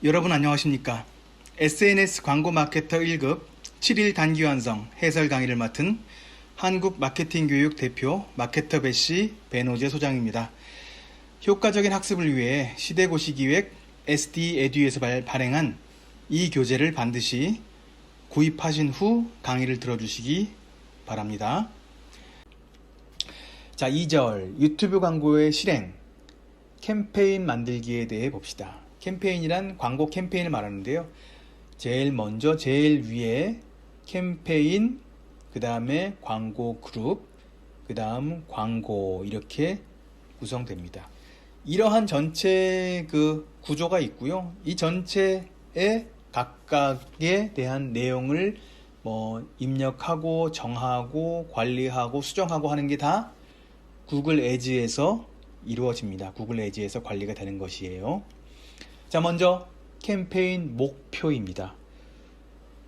여러분 안녕하십니까? SNS 광고 마케터 1급 7일 단기 완성 해설 강의를 맡은 한국 마케팅 교육 대표 마케터 배씨 배노재 소장입니다. 효과적인 학습을 위해 시대고시기획 SD 에듀에서 발행한 이 교재를 반드시 구입하신 후 강의를 들어주시기 바랍니다. 자, 2절 유튜브 광고의 실행 캠페인 만들기에 대해 봅시다. 캠페인이란 광고 캠페인을 말하는데요. 제일 위에 캠페인, 그 다음에 광고 그룹, 그 다음 광고 이렇게 구성됩니다. 이러한 전체 그 구조가 있고요. 이 전체에 각각에 대한 내용을 입력하고 정하고 관리하고 수정하고 하는 게 다 구글 애즈에서 이루어집니다. 구글 애즈에서 관리가 되는 것이에요. 자, 먼저 캠페인 목표입니다.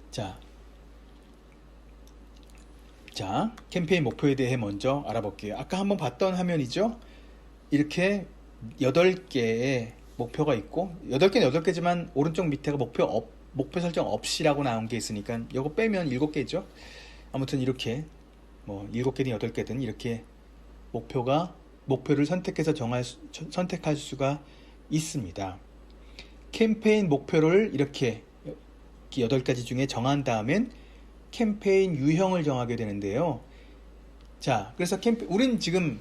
자, 캠페인 목표에 대해 먼저 알아볼게요. 아까 한번 봤던 화면이죠. 이렇게 8개의 목표가 있고 8개는 8개지만 오른쪽 밑에가 목표 설정 없이라고 나온 게 있으니까 이거 빼면 7개죠. 아무튼 이렇게 7개든 8개든 이렇게 목표를 선택해서 선택할 수가 있습니다. 캠페인 목표를 이렇게 8가지 중에 정한 다음엔 캠페인 유형을 정하게 되는데요. 자, 그래서 우린 지금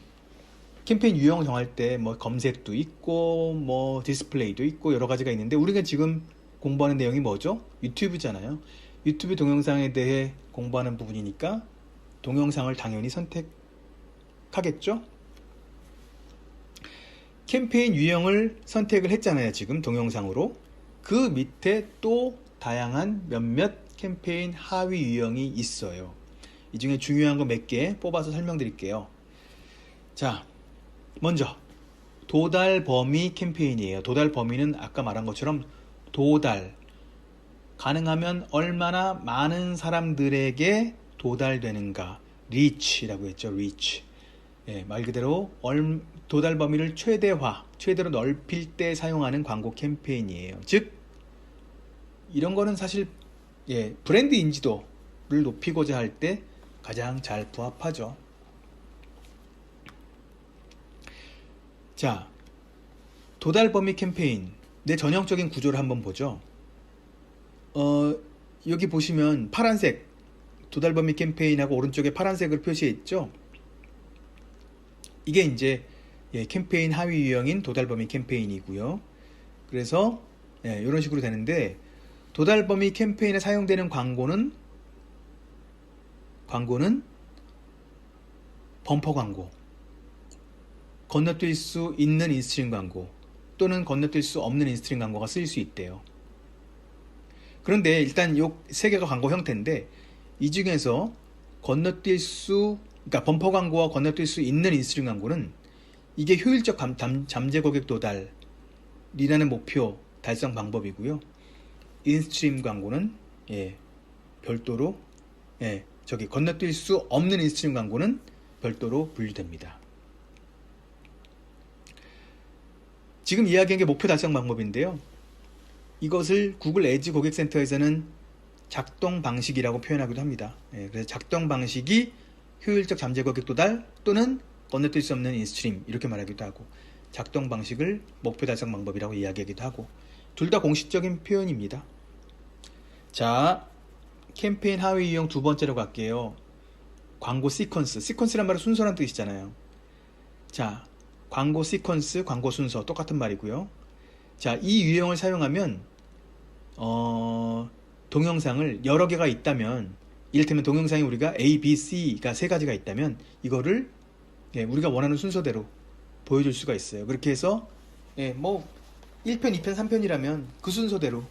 캠페인 유형을 정할 때 검색도 있고 디스플레이도 있고 여러 가지가 있는데 우리가 지금 공부하는 내용이 뭐죠? 유튜브잖아요. 유튜브 동영상에 대해 공부하는 부분이니까 동영상을 당연히 선택하겠죠? 캠페인 유형을 선택을 했잖아요. 지금 동영상으로. 그 밑에 또 다양한 몇몇 캠페인 하위 유형이 있어요. 이 중에 중요한 거 몇 개 뽑아서 설명드릴게요. 자, 먼저 도달 범위 캠페인이에요. 도달 범위는 아까 말한 것처럼 가능하면 얼마나 많은 사람들에게 도달되는가, 리치라고 했죠. 리치. 말 그대로 도달 범위를 최대로 넓힐 때 사용하는 광고 캠페인이에요. 즉 이런 거는 사실 브랜드 인지도를 높이고자 할 때 가장 잘 부합하죠. 자, 도달 범위 캠페인 내 전형적인 구조를 한번 보죠. 여기 보시면 파란색 도달 범위 캠페인하고 오른쪽에 파란색을 표시해 있죠. 이게 이제 캠페인 하위 유형인 도달 범위 캠페인이고요. 그래서 이런 식으로 되는데 도달 범위 캠페인에 사용되는 광고는 범퍼 광고, 건너뛸 수 있는 인스트림 광고 또는 건너뛸 수 없는 인스트림 광고가 쓰일 수 있대요. 그런데 일단 요 세 개가 광고 형태인데 이 중에서 그러니까 범퍼 광고와 건너뛸 수 있는 인스트림 광고는 이게 효율적 잠재 고객 도달이라는 목표 달성 방법이고요. 인스트림 광고는 별도로 건너뛸 수 없는 인스트림 광고는 별도로 분류됩니다. 지금 이야기한 게 목표 달성 방법인데요. 이것을 구글 애즈 고객센터에서는 작동 방식이라고 표현하기도 합니다. 그래서 작동 방식이 효율적 잠재 고객 도달 또는 건너뛸 수 없는 인스트림 이렇게 말하기도 하고 작동 방식을 목표 달성 방법이라고 이야기하기도 하고 둘 다 공식적인 표현입니다. 자, 캠페인 하위 유형 두 번째로 갈게요. 광고 시퀀스란 말은 순서란 뜻이잖아요. 자, 광고 시퀀스, 광고 순서 똑같은 말이고요. 자, 이 유형을 사용하면 동영상을 여러 개가 있다면 이를테면 동영상이 우리가 A, B, C가 세 가지가 있다면 이거를 우리가 원하는 순서대로 보여줄 수가 있어요. 그렇게 해서 1편, 2편, 3편이라면 그 순서대로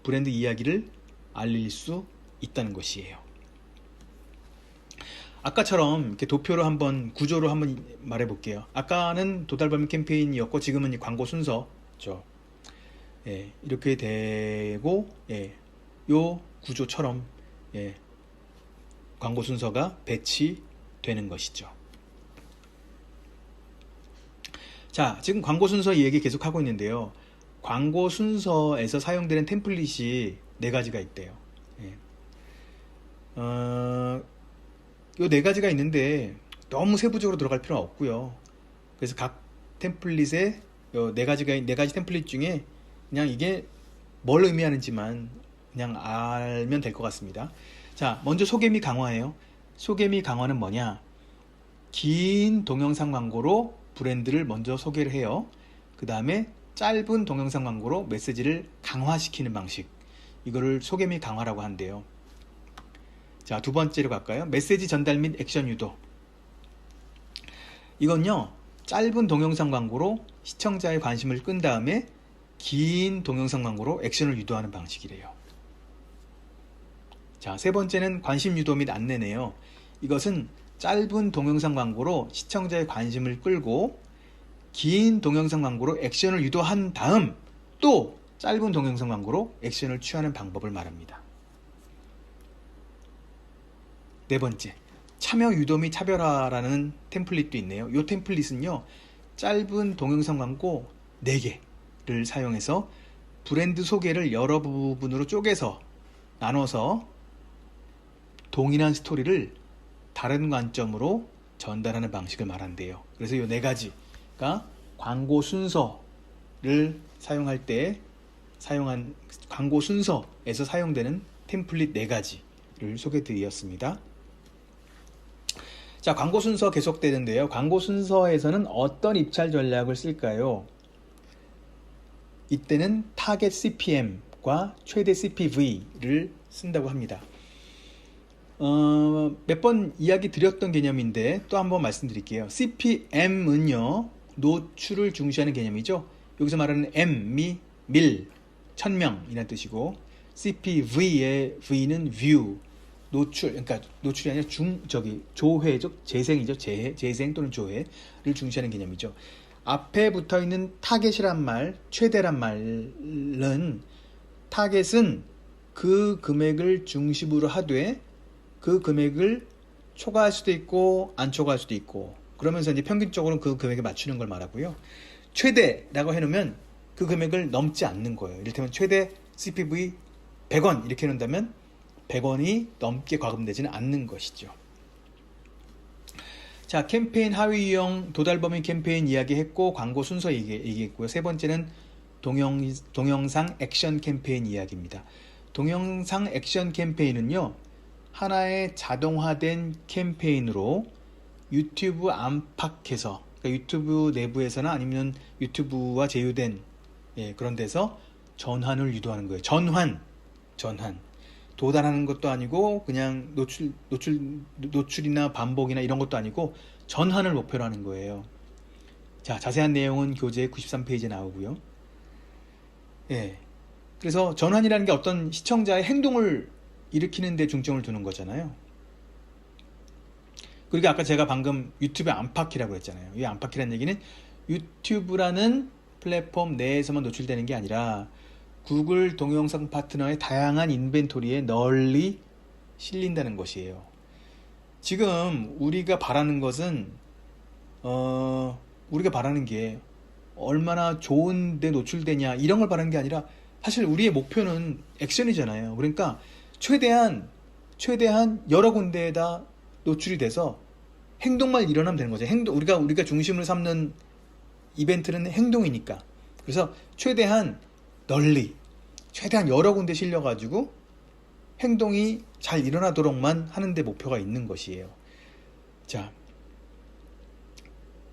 브랜드 이야기를 알릴 수 있다는 것이에요. 아까처럼 이렇게 구조로 한번 말해볼게요. 아까는 도달 범위 캠페인이었고 지금은 광고 순서죠. 이렇게 되고 요 구조처럼 광고 순서가 배치되는 것이죠. 자, 지금 광고 순서 얘기 계속 하고 있는데요. 광고 순서에서 사용되는 템플릿이 4가지가 있대요. 예. 요 4가지가 있는데 너무 세부적으로 들어갈 필요는 없고요. 그래서 각 템플릿에 요 4가지 템플릿 중에 그냥 이게 뭘 의미하는지만 그냥 알면 될 것 같습니다. 자, 먼저 소개 및 강화예요. 소개 및 강화는 뭐냐? 긴 동영상 광고로 브랜드를 먼저 소개를 해요. 그 다음에 짧은 동영상 광고로 메시지를 강화시키는 방식. 이거를 소개 및 강화라고 한대요. 자, 두 번째로 갈까요? 메시지 전달 및 액션 유도. 이건요, 짧은 동영상 광고로 시청자의 관심을 끈 다음에 긴 동영상 광고로 액션을 유도하는 방식이래요. 자, 세 번째는 관심 유도 및 안내네요. 이것은 짧은 동영상 광고로 시청자의 관심을 끌고 긴 동영상 광고로 액션을 유도한 다음 또 짧은 동영상 광고로 액션을 취하는 방법을 말합니다. 네 번째, 참여 유도 및 차별화라는 템플릿도 있네요. 이 템플릿은요, 짧은 동영상 광고 4개를 사용해서 브랜드 소개를 여러 부분으로 쪼개서 나눠서 동일한 스토리를 다른 관점으로 전달하는 방식을 말한대요. 그래서 이 4가지가 광고 순서를 사용할 때 사용한 광고 순서에서 사용되는 템플릿 4가지를 소개드렸습니다. 자, 광고 순서 계속되는데요. 광고 순서에서는 어떤 입찰 전략을 쓸까요? 이때는 타겟 CPM과 최대 CPV를 쓴다고 합니다. 몇 번 이야기 드렸던 개념인데 또 한번 말씀드릴게요. CPM은요, 노출을 중시하는 개념이죠. 여기서 말하는 M이 밀, 1000명이라는 뜻이고, CPV의 V는 view, 노출, 그러니까 노출이 아니라 조회죠. 재생이죠. 재생 또는 조회를 중시하는 개념이죠. 앞에 붙어 있는 타겟이란 말, 최대란 말은, 타겟은 그 금액을 중심으로 하되 그 금액을 초과할 수도 있고 안 초과할 수도 있고, 그러면서 이제 평균적으로 그 금액에 맞추는 걸 말하고요. 최대라고 해놓으면 그 금액을 넘지 않는 거예요. 이를테면 최대 CPV 100원 이렇게 해놓는다면 100원이 넘게 과금되지는 않는 것이죠. 자, 캠페인 하위 유형 도달 범위 캠페인 이야기했고, 광고 순서 얘기했고요. 세 번째는 동영상 액션 캠페인 이야기입니다. 동영상 액션 캠페인은요, 하나의 자동화된 캠페인으로 유튜브 안팎에서, 그러니까 유튜브 내부에서나 아니면 유튜브와 제휴된 그런 데서 전환을 유도하는 거예요. 전환. 도달하는 것도 아니고 그냥 노출이나 반복이나 이런 것도 아니고 전환을 목표로 하는 거예요. 자, 자세한 내용은 교재 93페이지에 나오고요. 그래서 전환이라는 게 어떤 시청자의 행동을 일으키는 데 중점을 두는 거잖아요. 그리고 아까 제가 방금 유튜브 안팎이라고 했잖아요. 이 안팎이라는 얘기는 유튜브라는 플랫폼 내에서만 노출되는 게 아니라 구글 동영상 파트너의 다양한 인벤토리에 널리 실린다는 것이에요. 지금 우리가 바라는 것은 우리가 바라는 게 얼마나 좋은데 노출되냐 이런 걸 바라는 게 아니라 사실 우리의 목표는 액션이잖아요. 그러니까 최대한 여러 군데에다 노출이 돼서 행동만 일어나면 되는 거죠. 우리가 중심을 삼는 이벤트는 행동이니까. 그래서 최대한 널리, 최대한 여러 군데 실려가지고 행동이 잘 일어나도록만 하는데 목표가 있는 것이에요. 자,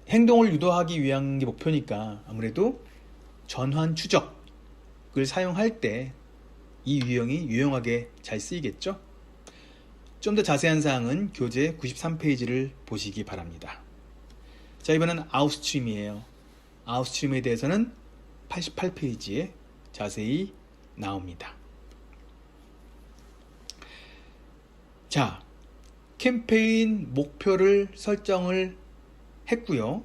행동을 유도하기 위한 게 목표니까 아무래도 전환 추적을 사용할 때 이 유형이 유용하게 잘 쓰이겠죠? 좀 더 자세한 사항은 교재 93페이지를 보시기 바랍니다. 자, 이번엔 아웃스트림이에요. 아웃스트림에 대해서는 88페이지에 자세히 나옵니다. 자, 캠페인 목표를 설정을 했고요.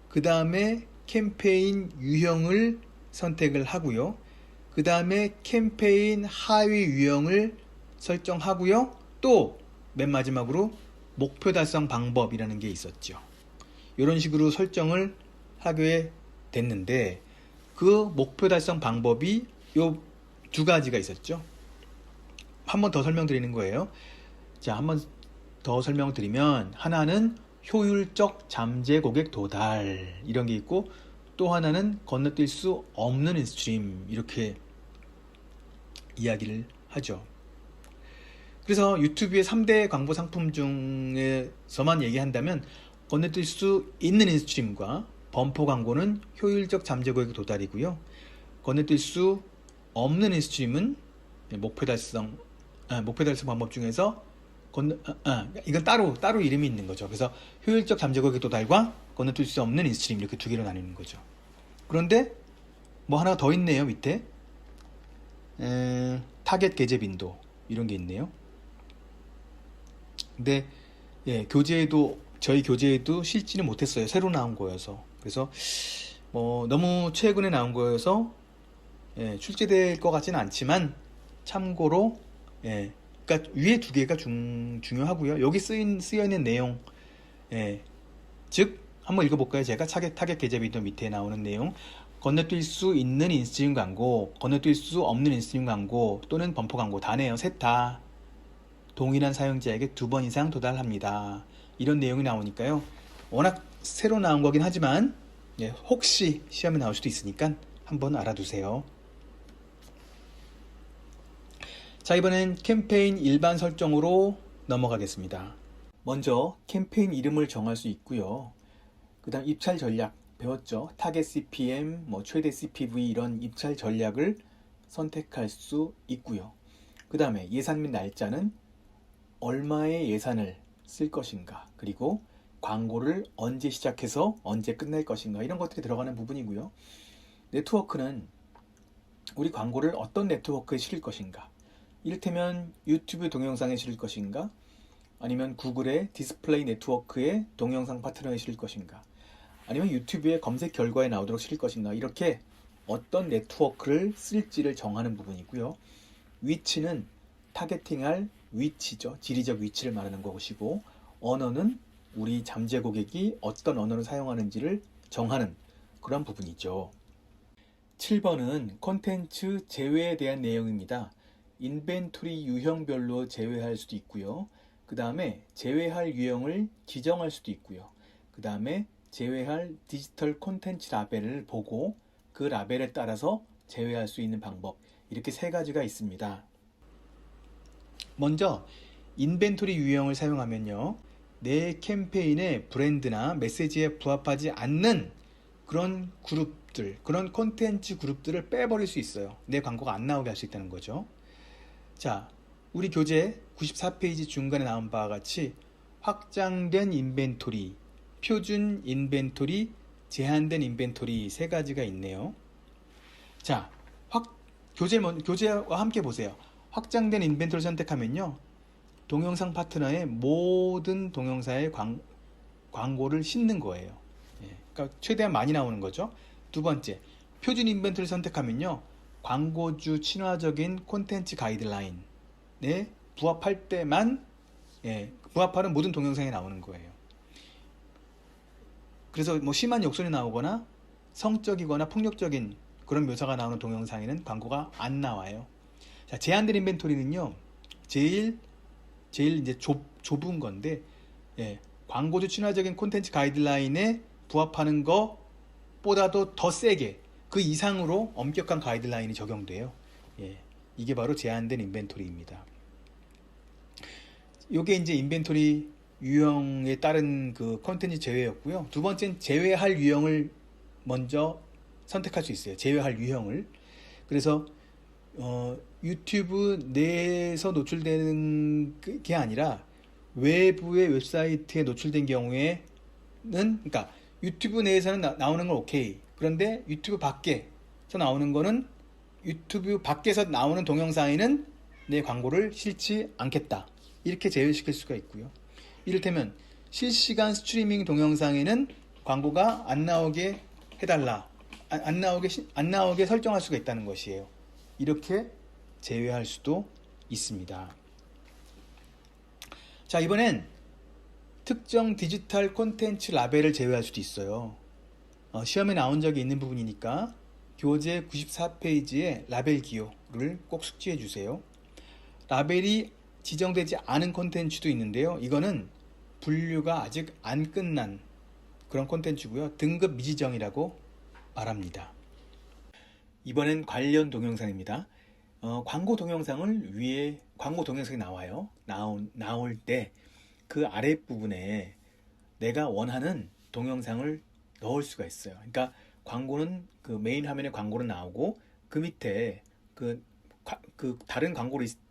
그 다음에 캠페인 유형을 선택을 하고요. 그 다음에 캠페인 하위 유형을 설정하고요. 또 맨 마지막으로 목표 달성 방법이라는 게 있었죠. 이런 식으로 설정을 하게 됐는데, 그 목표 달성 방법이 요 두 가지가 있었죠. 한 번 더 설명드리는 거예요. 자, 한 번 더 설명드리면, 하나는 효율적 잠재 고객 도달 이런 게 있고, 또 하나는 건너뛸 수 없는 인스트림, 이렇게 이야기를 하죠. 그래서 유튜브의 3대 광고 상품 중에서만 얘기한다면, 건너뛸 수 있는 인스트림과 범퍼 광고는 효율적 잠재 고객 도달이고요. 건너뛸 수 없는 인스트림은 목표 달성 방법 중에서 이건 따로 이름이 있는 거죠. 그래서 효율적 잠재 고객 도달과 건너뛸 수 없는 인스트림, 이렇게 두 개로 나뉘는 거죠. 그런데 뭐 하나 더 있네요. 밑에 타겟 계제 빈도 이런 게 있네요. 근데 저희 교재에도 실지는 못했어요. 새로 나온 거여서. 그래서 너무 최근에 나온 거여서 출제될 것 같지는 않지만, 참고로 그러니까 위에 두 개가 중요하고요. 여기 쓰여 있는 내용, 즉 한번 읽어볼까요? 제가 타겟 계제 빈도 밑에 나오는 내용, 건너뛸 수 있는 인스트림 광고, 건너뛸 수 없는 인스트림 광고 또는 범퍼 광고, 다네요. 셋 다 동일한 사용자에게 2번 이상 도달합니다. 이런 내용이 나오니까요. 워낙 새로 나온 거긴 하지만 혹시 시험에 나올 수도 있으니까 한번 알아두세요. 자, 이번엔 캠페인 일반 설정으로 넘어가겠습니다. 먼저 캠페인 이름을 정할 수 있고요. 그 다음 입찰 전략 배웠죠. 타겟 CPM, 최대 CPV 이런 입찰 전략을 선택할 수 있고요. 그 다음에 예산 및 날짜는 얼마의 예산을 쓸 것인가, 그리고 광고를 언제 시작해서 언제 끝낼 것인가, 이런 것들이 들어가는 부분이고요. 네트워크는 우리 광고를 어떤 네트워크에 실을 것인가, 이를테면 유튜브 동영상에 실을 것인가, 아니면 구글의 디스플레이 네트워크에 동영상 파트너에 실을 것인가, 아니면 유튜브의 검색 결과에 나오도록 실을 것인가, 이렇게 어떤 네트워크를 쓸지를 정하는 부분이고요. 위치는 타겟팅할 위치죠. 지리적 위치를 말하는 것이고, 언어는 우리 잠재 고객이 어떤 언어를 사용하는지를 정하는 그런 부분이죠. 7번은 콘텐츠 제외에 대한 내용입니다. 인벤토리 유형별로 제외할 수도 있고요. 그 다음에 제외할 유형을 지정할 수도 있고요. 그 다음에 제외할 디지털 콘텐츠 라벨을 보고 그 라벨에 따라서 제외할 수 있는 방법, 이렇게 세 가지가 있습니다. 먼저 인벤토리 유형을 사용하면요, 내 캠페인의 브랜드나 메시지에 부합하지 않는 그런 그룹들, 그런 콘텐츠 그룹들을 빼버릴 수 있어요. 내 광고가 안 나오게 할 수 있다는 거죠. 자, 우리 교재 94페이지 중간에 나온 바와 같이 확장된 인벤토리, 표준 인벤토리, 제한된 인벤토리 세 가지가 있네요. 자, 교재와 함께 보세요. 확장된 인벤토리를 선택하면요, 동영상 파트너의 모든 동영상에 광고를 싣는 거예요. 그러니까 최대한 많이 나오는 거죠. 두 번째, 표준 인벤토리를 선택하면요, 광고주 친화적인 콘텐츠 가이드라인에 부합할 때만 부합하는 모든 동영상이 나오는 거예요. 그래서 심한 욕설이 나오거나 성적이거나 폭력적인 그런 묘사가 나오는 동영상에는 광고가 안 나와요. 자, 제한된 인벤토리는요, 제일 이제 좁은 건데, 광고주 친화적인 콘텐츠 가이드라인에 부합하는 것보다도 더 세게, 그 이상으로 엄격한 가이드라인이 적용돼요. 이게 바로 제한된 인벤토리입니다. 이게 이제 인벤토리 유형에 따른 그 콘텐츠 제외였고요. 두 번째는 제외할 유형을 먼저 선택할 수 있어요. 제외할 유형을. 그래서 유튜브 내에서 노출되는 게 아니라 외부의 웹사이트에 노출된 경우에는, 그러니까 유튜브 내에서는 나오는 건 오케이. 그런데 유튜브 밖에서 나오는 거는, 유튜브 밖에서 나오는 동영상에는 내 광고를 실지 않겠다, 이렇게 제외시킬 수가 있고요. 이를테면 실시간 스트리밍 동영상에는 광고가 안 나오게 해달라, 안 나오게 설정할 수가 있다는 것이에요. 이렇게 제외할 수도 있습니다. 자, 이번엔 특정 디지털 콘텐츠 라벨을 제외할 수도 있어요. 시험에 나온 적이 있는 부분이니까 교재 94페이지에 라벨 기호를 꼭 숙지해 주세요. 라벨이 지정되지 않은 콘텐츠도 있는데요. 이거는 분류가 아직 안 끝난 그런 콘텐츠고요. 등급 미지정이라고 말합니다. 이번엔 관련 동영상입니다. 광고 동영상을 위에 광고 동영상이 나와요. 나올 때 그 아랫부분에 내가 원하는 동영상을 넣을 수가 있어요. 그러니까 광고는 그 메인 화면에 광고는 나오고 그 밑에 그 다른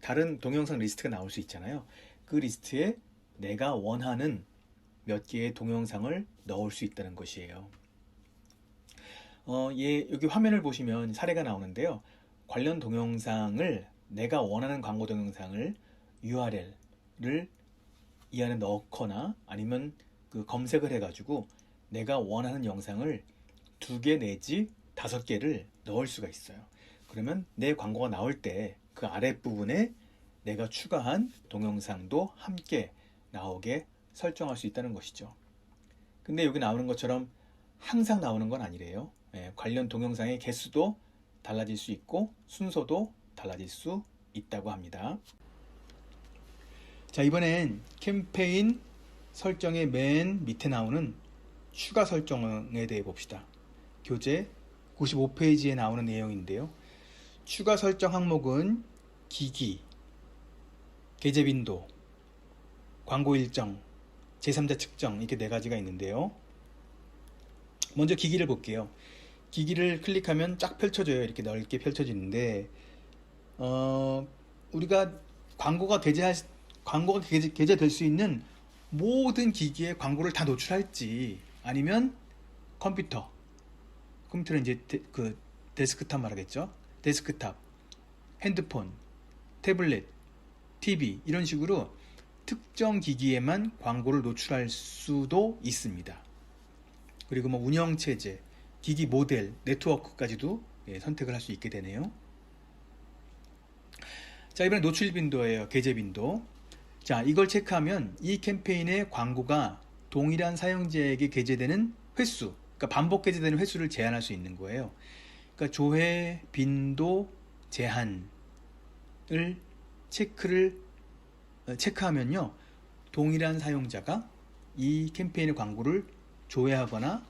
다른 동영상 리스트가 나올 수 있잖아요. 그 리스트에 내가 원하는 몇 개의 동영상을 넣을 수 있다는 것이에요. 여기 화면을 보시면 사례가 나오는데요. 관련 동영상을 내가 원하는 광고 동영상을 URL을 이 안에 넣거나 아니면 그 검색을 해가지고 내가 원하는 영상을 2개 내지 5개를 넣을 수가 있어요. 그러면 내 광고가 나올 때 그 아랫부분에 내가 추가한 동영상도 함께 나오게 설정할 수 있다는 것이죠. 근데 여기 나오는 것처럼 항상 나오는 건 아니래요. 관련 동영상의 개수도 달라질 수 있고 순서도 달라질 수 있다고 합니다. 자, 이번엔 캠페인 설정의 맨 밑에 나오는 추가 설정에 대해 봅시다. 교재 95페이지에 나오는 내용인데요. 추가 설정 항목은 기기, 게재 빈도, 광고 일정, 제3자 측정 이렇게 4가지가 있는데요. 먼저 기기를 볼게요. 기기를 클릭하면 쫙 펼쳐져요. 이렇게 넓게 펼쳐지는데 우리가 광고가 게재될 수 있는 모든 기기에 광고를 다 노출할지 아니면 컴퓨터는 이제 데스크탑 말하겠죠. 데스크탑, 핸드폰, 태블릿, TV 이런 식으로 특정 기기에만 광고를 노출할 수도 있습니다. 그리고 뭐 운영체제, 기기 모델, 네트워크까지도 선택을 할 수 있게 되네요. 자, 이번엔 노출 빈도예요. 게재 빈도. 자, 이걸 체크하면 이 캠페인의 광고가 동일한 사용자에게 게재되는 횟수, 그러니까 반복 게재되는 횟수를 제한할 수 있는 거예요. 그러니까 조회 빈도 제한을 체크하면요, 동일한 사용자가 이 캠페인의 광고를 조회하거나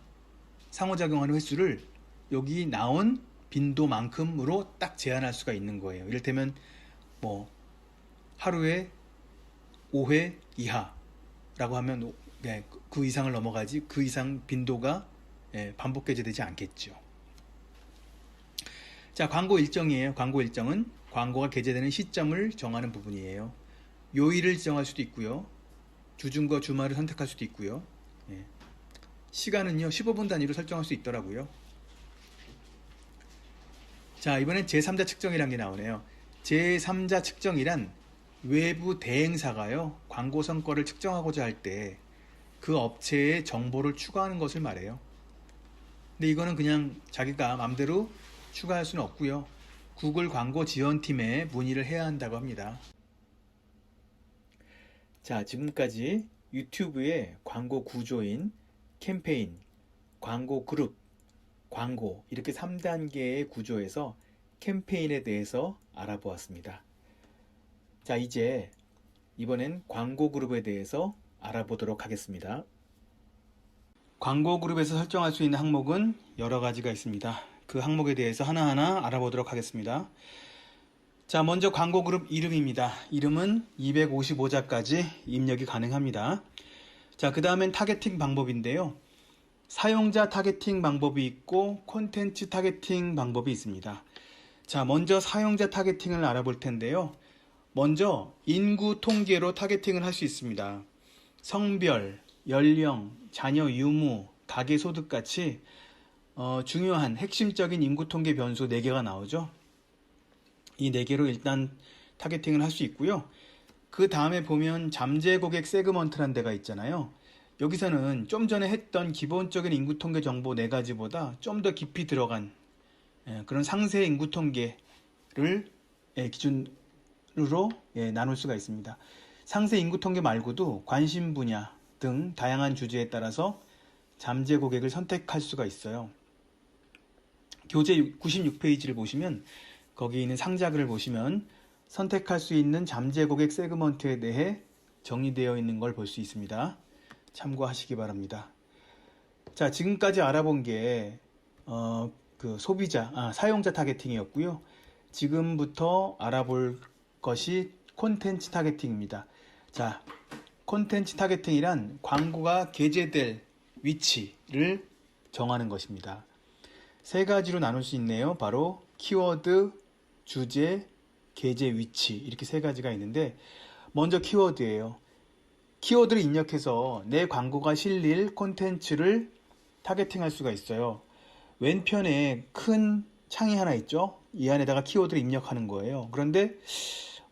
상호작용하는 횟수를 여기 나온 빈도만큼으로 딱 제한할 수가 있는 거예요. 이를테면 뭐 하루에 5회 이하라고 하면 그 이상을 넘어가지 그 이상 빈도가 반복 게재되지 않겠죠. 자, 광고 일정이에요. 광고 일정은 광고가 게재되는 시점을 정하는 부분이에요. 요일을 지정할 수도 있고요. 주중과 주말을 선택할 수도 있고요. 시간은요 15분 단위로 설정할 수 있더라고요. 자, 이번엔 제3자 측정이라는 게 나오네요. 제3자 측정이란 외부 대행사가요 광고 성과를 측정하고자 할 때 그 업체의 정보를 추가하는 것을 말해요. 근데 이거는 그냥 자기가 마음대로 추가할 수는 없고요. 구글 광고 지원팀에 문의를 해야 한다고 합니다. 자, 지금까지 유튜브의 광고 구조인 캠페인, 광고 그룹, 광고 이렇게 3단계의 구조에서 캠페인에 대해서 알아보았습니다. 자, 이제 이번엔 광고 그룹에 대해서 알아보도록 하겠습니다. 광고 그룹에서 설정할 수 있는 항목은 여러 가지가 있습니다. 그 항목에 대해서 하나하나 알아보도록 하겠습니다. 자, 먼저 광고 그룹 이름입니다. 이름은 255자까지 입력이 가능합니다. 자, 그 다음엔 타겟팅 방법인데요. 사용자 타겟팅 방법이 있고 콘텐츠 타겟팅 방법이 있습니다. 자, 먼저 사용자 타겟팅을 알아볼 텐데요. 먼저 인구 통계로 타겟팅을 할 수 있습니다. 성별, 연령, 자녀 유무, 가계 소득 같이 중요한 핵심적인 인구 통계 변수 4개가 나오죠. 이 4개로 일단 타겟팅을 할 수 있고요. 그 다음에 보면 잠재 고객 세그먼트란 데가 있잖아요. 여기서는 좀 전에 했던 기본적인 인구 통계 정보 4가지보다 좀 더 깊이 들어간 그런 상세 인구 통계를 기준으로 나눌 수가 있습니다. 상세 인구 통계 말고도 관심 분야 등 다양한 주제에 따라서 잠재 고객을 선택할 수가 있어요. 교재 96페이지를 보시면 거기 있는 상자글을 보시면 선택할 수 있는 잠재 고객 세그먼트에 대해 정리되어 있는 걸 볼 수 있습니다. 참고하시기 바랍니다. 자, 지금까지 알아본 게 사용자 타겟팅이었고요. 지금부터 알아볼 것이 콘텐츠 타겟팅입니다. 자, 콘텐츠 타겟팅이란 광고가 게재될 위치를 정하는 것입니다. 세 가지로 나눌 수 있네요. 바로 키워드, 주제, 게재 위치, 이렇게 세 가지가 있는데, 먼저 키워드예요. 키워드를 입력해서 내 광고가 실릴 콘텐츠를 타겟팅할 수가 있어요. 왼편에 큰 창이 하나 있죠. 이 안에다가 키워드를 입력하는 거예요. 그런데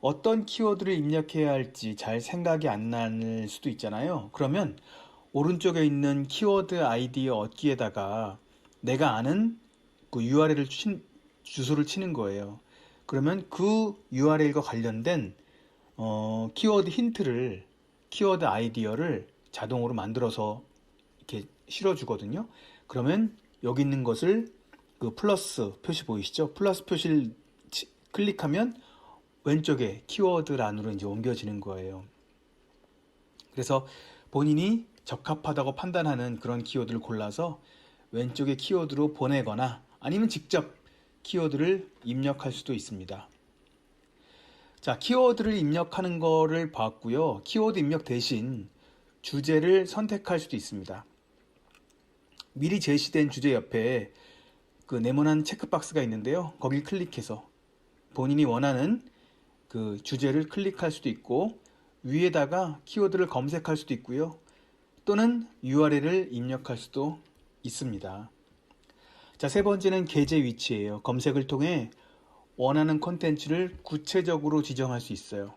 어떤 키워드를 입력해야 할지 잘 생각이 안 날 수도 있잖아요. 그러면 오른쪽에 있는 키워드 아이디 얻기에다가 내가 아는 그 URL을 주소를 치는 거예요. 그러면 그 URL과 관련된 키워드 힌트를, 키워드 아이디어를 자동으로 만들어서 이렇게 실어주거든요. 그러면 여기 있는 것을 그 플러스 표시 보이시죠? 플러스 표시를 클릭하면 왼쪽에 키워드란으로 이제 옮겨지는 거예요. 그래서 본인이 적합하다고 판단하는 그런 키워드를 골라서 왼쪽에 키워드로 보내거나 아니면 직접 키워드를 입력할 수도 있습니다. 자, 키워드를 입력하는 거를 봤고요. 키워드 입력 대신 주제를 선택할 수도 있습니다. 미리 제시된 주제 옆에 그 네모난 체크박스가 있는데요. 거길 클릭해서 본인이 원하는 그 주제를 클릭할 수도 있고, 위에다가 키워드를 검색할 수도 있고요. 또는 URL을 입력할 수도 있습니다. 자, 세 번째는 게재 위치예요. 검색을 통해 원하는 콘텐츠를 구체적으로 지정할 수 있어요.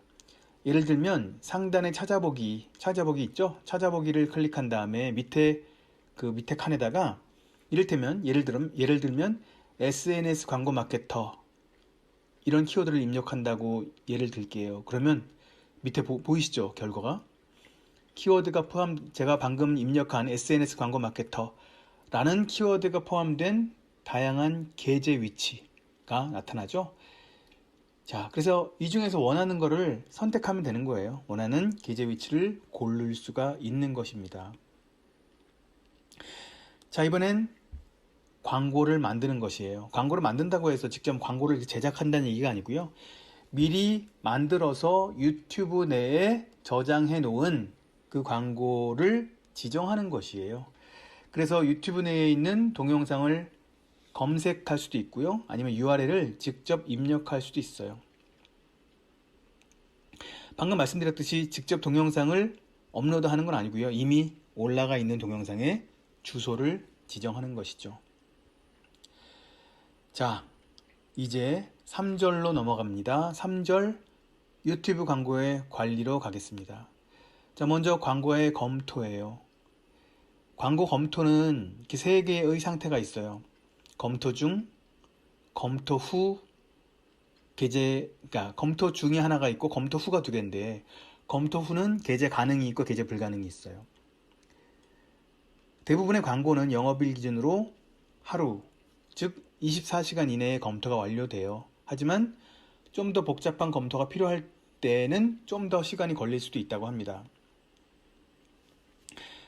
예를 들면 상단에 찾아보기 있죠? 찾아보기를 클릭한 다음에 밑에 칸에다가 예를 들면 SNS 광고 마케터 이런 키워드를 입력한다고 예를 들게요. 그러면 밑에 보이시죠? 결과가 키워드가 제가 방금 입력한 SNS 광고 마케터라는 키워드가 포함된 다양한 게재 위치가 나타나죠. 자, 그래서 이 중에서 원하는 거를 선택하면 되는 거예요. 원하는 게재 위치를 고를 수가 있는 것입니다. 자, 이번엔 광고를 만드는 것이에요. 광고를 만든다고 해서 직접 광고를 제작한다는 얘기가 아니고요. 미리 만들어서 유튜브 내에 저장해 놓은 그 광고를 지정하는 것이에요. 그래서 유튜브 내에 있는 동영상을 검색할 수도 있고요. 아니면 URL을 직접 입력할 수도 있어요. 방금 말씀드렸듯이 직접 동영상을 업로드하는 건 아니고요. 이미 올라가 있는 동영상에 주소를 지정하는 것이죠. 자, 이제 3절로 넘어갑니다. 3절 유튜브 광고의 관리로 가겠습니다. 자, 먼저 광고의 검토예요. 광고 검토는 이렇게 세 개의 상태가 있어요. 검토 중, 검토 후, 그러니까 검토 중에 하나가 있고 검토 후가 두 개인데, 검토 후는 게재 가능이 있고 게재 불가능이 있어요. 대부분의 광고는 영업일 기준으로 하루, 즉 24시간 이내에 검토가 완료돼요. 하지만 좀 더 복잡한 검토가 필요할 때는 좀 더 시간이 걸릴 수도 있다고 합니다.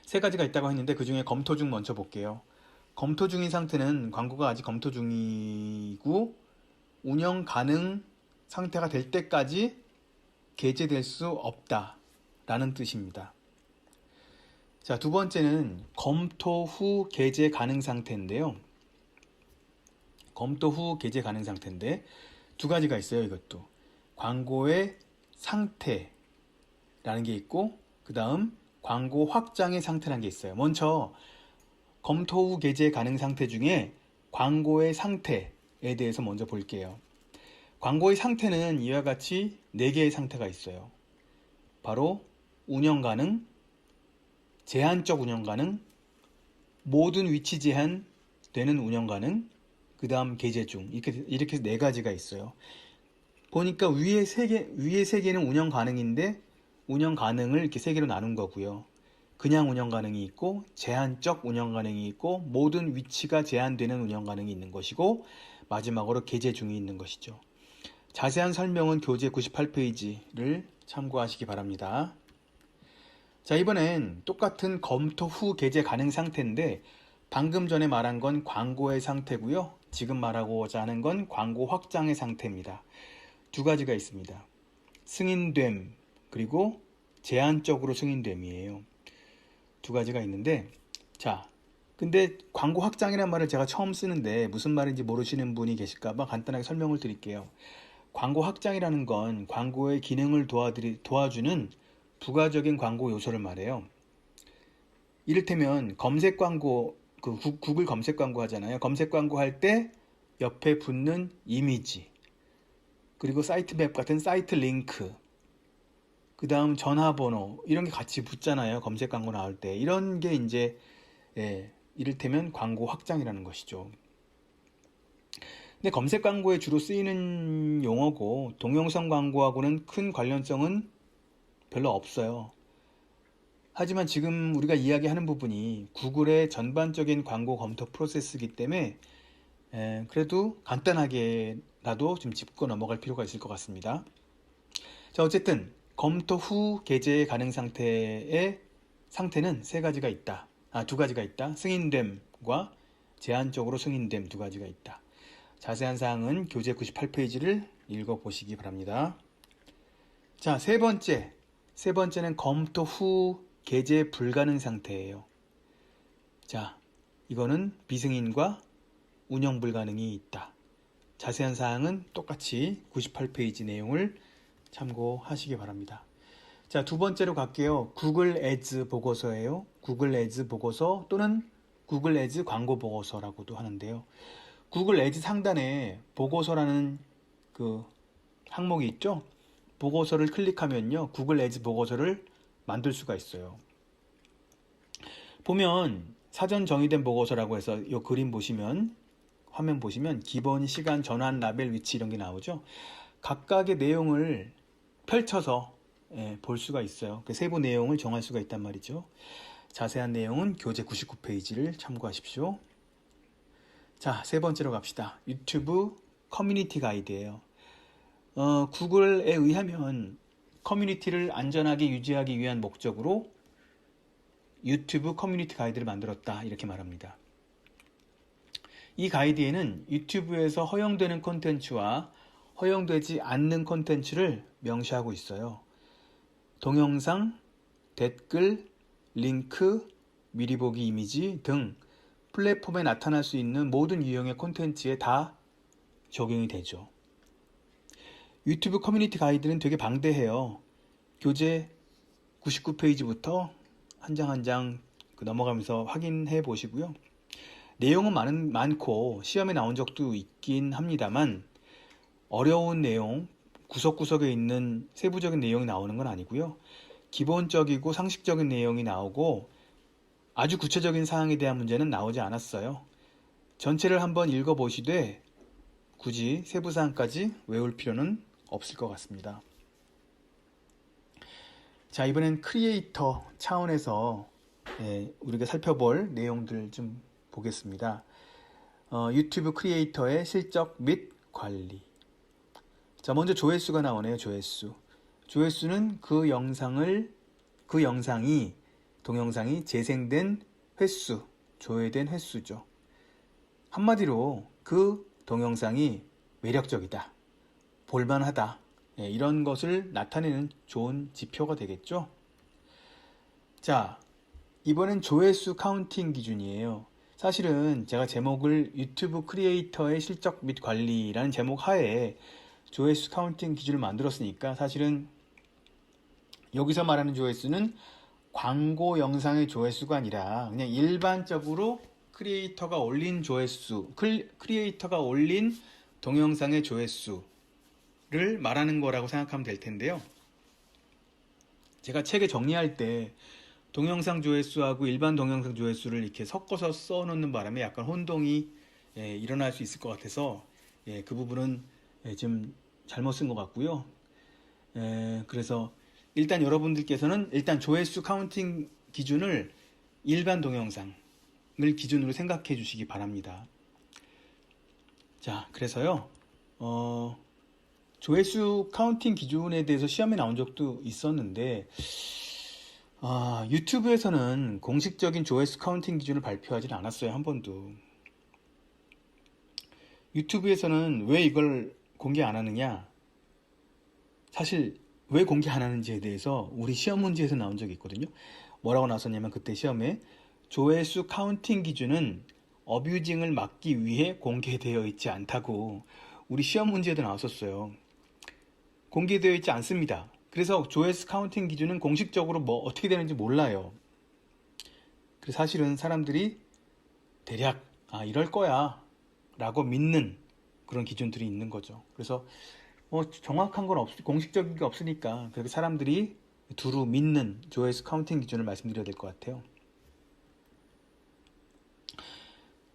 세 가지가 있다고 했는데 그 중에 검토 중 먼저 볼게요. 검토 중인 상태는 광고가 아직 검토 중이고 운영 가능 상태가 될 때까지 게재될 수 없다라는 뜻입니다. 자, 두 번째는 검토 후 게재 가능 상태인데요. 검토 후 게재 가능 상태인데 두 가지가 있어요. 이것도 광고의 상태라는 게 있고 그 다음 광고 확장의 상태라는 게 있어요. 먼저 검토 후 게재 가능 상태 중에 광고의 상태에 대해서 먼저 볼게요. 광고의 상태는 이와 같이 4개의 상태가 있어요. 바로 운영 가능, 제한적 운영 가능, 모든 위치 제한되는 운영 가능, 그 다음 게재 중, 이렇게 4가지가 있어요. 보니까 위에 세 개는 운영 가능인데 운영 가능을 이렇게 3개로 나눈 거고요. 그냥 운영 가능이 있고 제한적 운영 가능이 있고 모든 위치가 제한되는 운영 가능이 있는 것이고 마지막으로 게재 중이 있는 것이죠. 자세한 설명은 교재 98페이지를 참고하시기 바랍니다. 자, 이번엔 똑같은 검토 후 게재 가능 상태인데 방금 전에 말한 건 광고의 상태고요. 지금 말하고자 하는 건 광고 확장의 상태입니다. 두 가지가 있습니다. 승인됨 그리고 제한적으로 승인됨이에요. 두 가지가 있는데, 자, 근데 광고 확장이라는 말을 제가 처음 쓰는데 무슨 말인지 모르시는 분이 계실까봐 간단하게 설명을 드릴게요. 광고 확장이라는 건 광고의 기능을 도와주는 부가적인 광고 요소를 말해요. 이를테면 검색 광고, 구글 검색 광고 하잖아요. 검색 광고 할 때 옆에 붙는 이미지, 그리고 사이트 맵 같은 사이트 링크, 그 다음 전화번호 이런 게 같이 붙잖아요. 검색 광고 나올 때 이런 게 이제 이를테면 광고 확장이라는 것이죠. 근데 검색 광고에 주로 쓰이는 용어고 동영상 광고하고는 큰 관련성은 별로 없어요. 하지만 지금 우리가 이야기하는 부분이 구글의 전반적인 광고 검토 프로세스이기 때문에 그래도 간단하게라도 좀 짚고 넘어갈 필요가 있을 것 같습니다. 자, 어쨌든 검토 후 게재 가능 상태는 두 가지가 있다. 승인됨과 제한적으로 승인됨 두 가지가 있다. 자세한 사항은 교재 98페이지를 읽어보시기 바랍니다. 자, 세 번째는 검토 후 게재 불가능 상태예요. 자, 이거는 비승인과 운영 불가능이 있다. 자세한 사항은 똑같이 98페이지 내용을 참고하시기 바랍니다. 자, 두 번째로 갈게요. 구글 애즈 보고서예요. 구글 애즈 보고서 또는 구글 애즈 광고 보고서라고도 하는데요. 구글 애즈 상단에 보고서라는 그 항목이 있죠. 보고서를 클릭하면요, 구글 애즈 보고서를 만들 수가 있어요. 보면 사전 정의된 보고서라고 해서 이 그림 보시면, 화면 보시면 기본, 시간, 전환, 라벨, 위치 이런 게 나오죠. 각각의 내용을 펼쳐서 볼 수가 있어요. 그 세부 내용을 정할 수가 있단 말이죠. 자세한 내용은 교재 99페이지를 참고하십시오. 자, 세 번째로 갑시다. 유튜브 커뮤니티 가이드예요. 구글에 의하면 커뮤니티를 안전하게 유지하기 위한 목적으로 유튜브 커뮤니티 가이드를 만들었다 이렇게 말합니다. 이 가이드에는 유튜브에서 허용되는 콘텐츠와 허용되지 않는 콘텐츠를 명시하고 있어요. 동영상, 댓글, 링크, 미리 보기 이미지 등 플랫폼에 나타날 수 있는 모든 유형의 콘텐츠에 다 적용이 되죠. 유튜브 커뮤니티 가이드는 되게 방대해요. 교재 99페이지부터 한 장 한 장 넘어가면서 확인해 보시고요. 내용은 많고 시험에 나온 적도 있긴 합니다만 어려운 내용, 구석구석에 있는 세부적인 내용이 나오는 건 아니고요. 기본적이고 상식적인 내용이 나오고 아주 구체적인 사항에 대한 문제는 나오지 않았어요. 전체를 한번 읽어보시되 굳이 세부사항까지 외울 필요는 없을 것 같습니다. 자, 이번엔 크리에이터 차원에서 우리가 살펴볼 내용들 좀 보겠습니다. 유튜브 크리에이터의 실적 및 관리. 자, 먼저 조회수가 나오네요. 조회수는 그 동영상이 재생된 횟수, 조회된 횟수죠. 한마디로 그 동영상이 매력적이다, 볼만하다, 이런 것을 나타내는 좋은 지표가 되겠죠. 자, 이번엔 조회수 카운팅 기준이에요. 사실은 제가 제목을 유튜브 크리에이터의 실적 및 관리라는 제목 하에 조회수 카운팅 기준을 만들었으니까 사실은 여기서 말하는 조회수는 광고 영상의 조회수가 아니라 그냥 일반적으로 크리에이터가 올린 조회수, 크리에이터가 올린 동영상의 조회수를 말하는 거라고 생각하면 될 텐데요. 제가 책에 정리할 때 동영상 조회수하고 일반 동영상 조회수를 이렇게 섞어서 써놓는 바람에 약간 혼동이 일어날 수 있을 것 같아서 그 부분은 좀 잘못 쓴 것 같고요. 그래서 일단 여러분들께서는 일단 조회수 카운팅 기준을 일반 동영상을 기준으로 생각해 주시기 바랍니다. 자, 그래서요, 조회수 카운팅 기준에 대해서 시험에 나온 적도 있었는데, 유튜브에서는 공식적인 조회수 카운팅 기준을 발표하지 않았어요, 한 번도. 유튜브에서는 왜 이걸 공개 안 하느냐? 사실 왜 공개 안 하는지에 대해서 우리 시험 문제에서 나온 적이 있거든요. 뭐라고 나왔었냐면 그때 시험에 조회수 카운팅 기준은 어뷰징을 막기 위해 공개되어 있지 않다고 우리 시험 문제에도 나왔었어요. 공개되어 있지 않습니다. 그래서 조회수 카운팅 기준은 공식적으로 뭐 어떻게 되는지 몰라요. 그래서 사실은 사람들이 대략 이럴 거야 라고 믿는 그런 기준들이 있는 거죠. 그래서 뭐 정확한 건 공식적인 게 없으니까 그렇게 사람들이 두루 믿는 조회수 카운팅 기준을 말씀드려야 될 것 같아요.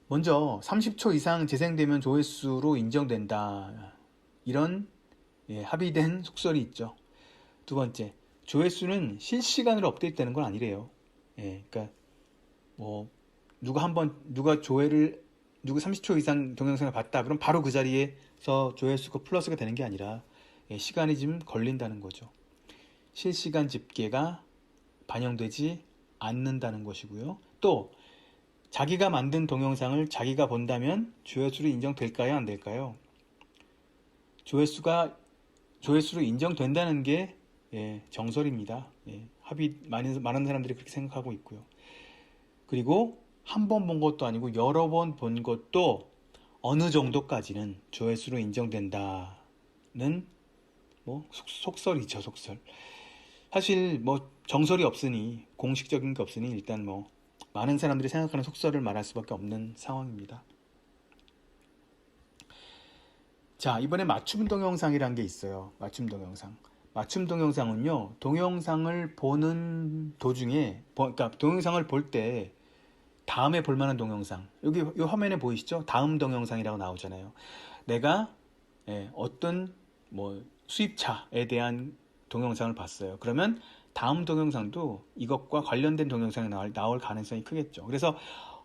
먼저 30초 이상 재생되면 조회수로 인정된다. 이런 합의된 속설이 있죠. 두 번째, 조회수는 실시간으로 업데이트되는 건 아니래요. 그러니까 뭐 누가 30초 이상 동영상을 봤다. 그럼 바로 그 자리에서 조회수가 플러스가 되는 게 아니라 시간이 좀 걸린다는 거죠. 실시간 집계가 반영되지 않는다는 것이고요. 또 자기가 만든 동영상을 자기가 본다면 조회수로 인정될까요? 안 될까요? 조회수로 인정된다는 게 정설입니다. 많은 사람들이 그렇게 생각하고 있고요. 그리고 한 번 본 것도 아니고 여러 번 본 것도 어느 정도까지는 조회수로 인정된다는 뭐 속설이죠, 속설. 사실 뭐 정설이 없으니 공식적인 게 없으니 일단 뭐 많은 사람들이 생각하는 속설을 말할 수밖에 없는 상황입니다. 자, 이번에 맞춤 동영상이라는 게 있어요. 맞춤 동영상. 맞춤 동영상은요, 동영상을 보는 도중에, 그러니까 동영상을 볼 때 다음에 볼 만한 동영상. 여기 이 화면에 보이시죠? 다음 동영상이라고 나오잖아요. 내가 어떤 뭐 수입차에 대한 동영상을 봤어요. 그러면 다음 동영상도 이것과 관련된 동영상이 나올 가능성이 크겠죠. 그래서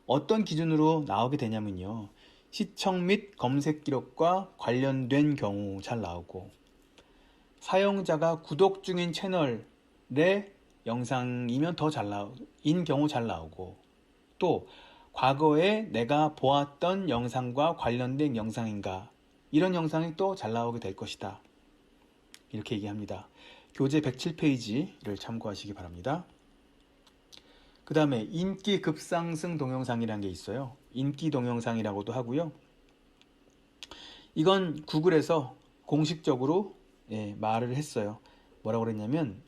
어떤 기준으로 나오게 되냐면요. 시청 및 검색 기록과 관련된 경우 잘 나오고, 사용자가 구독 중인 채널의 영상이면 인 경우 잘 나오고, 또 과거에 내가 보았던 영상과 관련된 영상인가, 이런 영상이 또 잘 나오게 될 것이다. 이렇게 얘기합니다. 교재 107페이지를 참고하시기 바랍니다. 그 다음에 인기 급상승 동영상이라는 게 있어요. 인기 동영상이라고도 하고요. 이건 구글에서 공식적으로 말을 했어요. 뭐라고 그랬냐면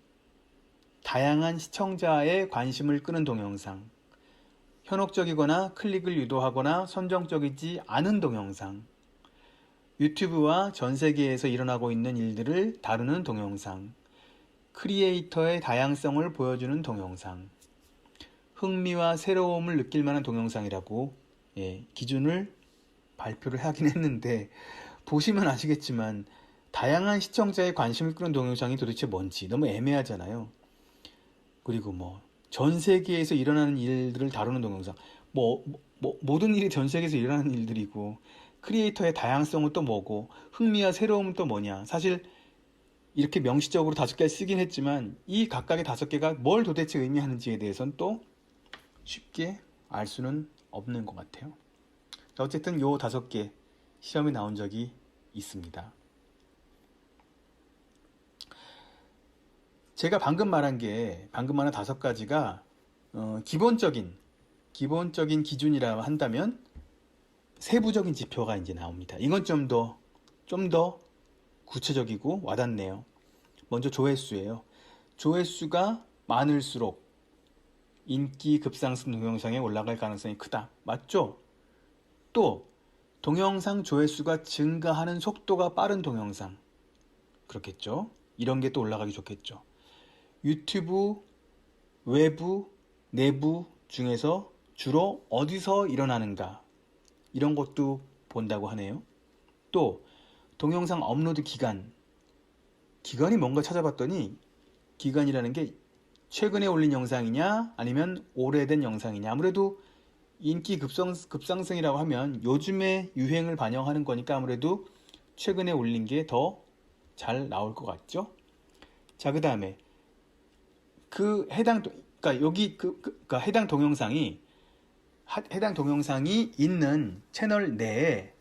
다양한 시청자의 관심을 끄는 동영상, 현혹적이거나 클릭을 유도하거나 선정적이지 않은 동영상, 유튜브와 전 세계에서 일어나고 있는 일들을 다루는 동영상, 크리에이터의 다양성을 보여주는 동영상, 흥미와 새로움을 느낄 만한 동영상이라고 기준을 발표를 하긴 했는데, 보시면 아시겠지만 다양한 시청자의 관심을 끄는 동영상이 도대체 뭔지 너무 애매하잖아요. 그리고 뭐 전 세계에서 일어나는 일들을 다루는 동영상, 모든 일이 전 세계에서 일어나는 일들이고, 크리에이터의 다양성은 또 뭐고, 흥미와 새로움은 또 뭐냐. 사실 이렇게 명시적으로 5개 쓰긴 했지만 이 각각의 5개가 뭘 도대체 의미하는지에 대해서는 또 쉽게 알 수는 없는 것 같아요. 어쨌든 요 5개 시험에 나온 적이 있습니다. 제가 방금 말한 5가지가 기본적인 기준이라 한다면 세부적인 지표가 이제 나옵니다. 이건 좀 더 구체적이고 와닿네요. 먼저 조회수예요. 조회수가 많을수록 인기 급상승 동영상에 올라갈 가능성이 크다. 맞죠? 또 동영상 조회수가 증가하는 속도가 빠른 동영상, 그렇겠죠? 이런 게 또 올라가기 좋겠죠. 유튜브 외부, 내부 중에서 주로 어디서 일어나는가, 이런 것도 본다고 하네요. 또 동영상 업로드 기간이 뭔가 찾아봤더니 기간이라는 게 최근에 올린 영상이냐 아니면 오래된 영상이냐. 아무래도 인기 급상승이라고 하면 요즘의 유행을 반영하는 거니까 아무래도 최근에 올린 게 더 잘 나올 것 같죠. 자, 그 다음에 그러니까 여기 그러니까 해당 동영상이 있는 채널 내에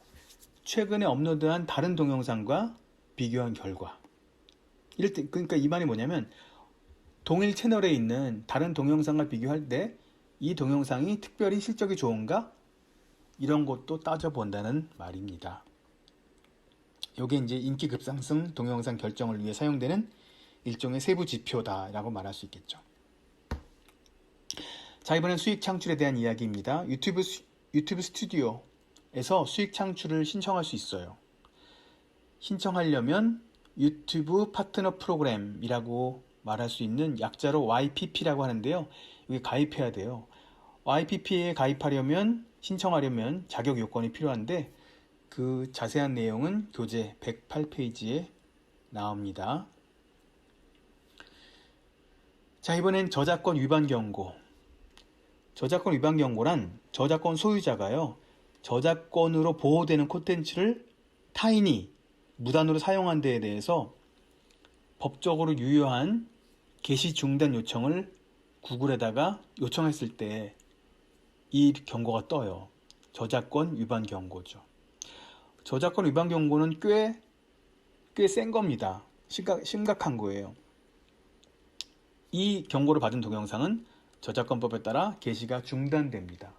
최근에 업로드한 다른 동영상과 비교한 결과. 그러니까 이 말이 뭐냐면 동일 채널에 있는 다른 동영상과 비교할 때 이 동영상이 특별히 실적이 좋은가? 이런 것도 따져본다는 말입니다. 이게 이제 인기 급상승 동영상 결정을 위해 사용되는 일종의 세부 지표다라고 말할 수 있겠죠. 자, 이번엔 수익 창출에 대한 이야기입니다. 유튜브 스튜디오에서 수익 창출을 신청할 수 있어요. 신청하려면 유튜브 파트너 프로그램이라고 말할 수 있는 약자로 YPP라고 하는데요. 여기 가입해야 돼요. YPP에 신청하려면 자격 요건이 필요한데 그 자세한 내용은 교재 108페이지에 나옵니다. 자, 이번엔 저작권 위반 경고. 저작권 위반 경고란 저작권 소유자가요, 저작권으로 보호되는 콘텐츠를 타인이 무단으로 사용한 데에 대해서 법적으로 유효한 게시 중단 요청을 구글에다가 요청했을 때 이 경고가 떠요. 저작권 위반 경고죠. 저작권 위반 경고는 꽤 센 겁니다. 심각한 거예요. 이 경고를 받은 동영상은 저작권법에 따라 게시가 중단됩니다.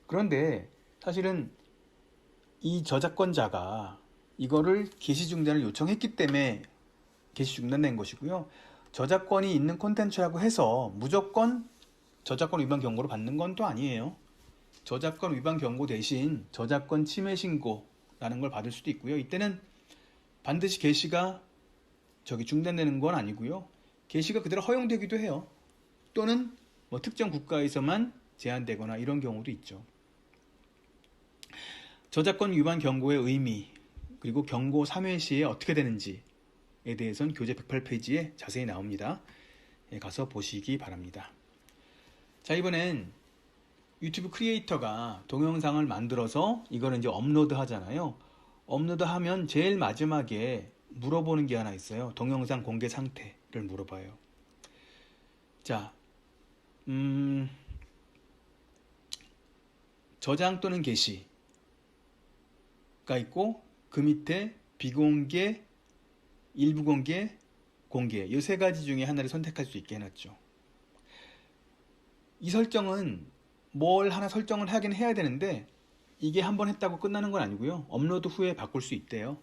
그런데 사실은 이 저작권자가 이거를 게시 중단을 요청했기 때문에 게시 중단된 것이고요. 저작권이 있는 콘텐츠라고 해서 무조건 저작권 위반 경고를 받는 건 또 아니에요. 저작권 위반 경고 대신 저작권 침해 신고라는 걸 받을 수도 있고요. 이때는 반드시 게시가 중단되는 건 아니고요. 게시가 그대로 허용되기도 해요. 또는 뭐 특정 국가에서만 제한되거나 이런 경우도 있죠. 저작권 위반 경고의 의미, 그리고 경고 3회 시에 어떻게 되는지에 대해서는 교재 108페이지에 자세히 나옵니다. 가서 보시기 바랍니다. 자, 이번엔 유튜브 크리에이터가 동영상을 만들어서 이거를 이제 업로드 하잖아요. 업로드 하면 제일 마지막에 물어보는 게 하나 있어요. 동영상 공개 상태를 물어봐요. 자, 저장 또는 게시가 있고 그 밑에 비공개, 일부 공개, 공개 이 세 가지 중에 하나를 선택할 수 있게 해놨죠. 이 설정은 뭘 하나 설정을 하긴 해야 되는데 이게 한번 했다고 끝나는 건 아니고요. 업로드 후에 바꿀 수 있대요.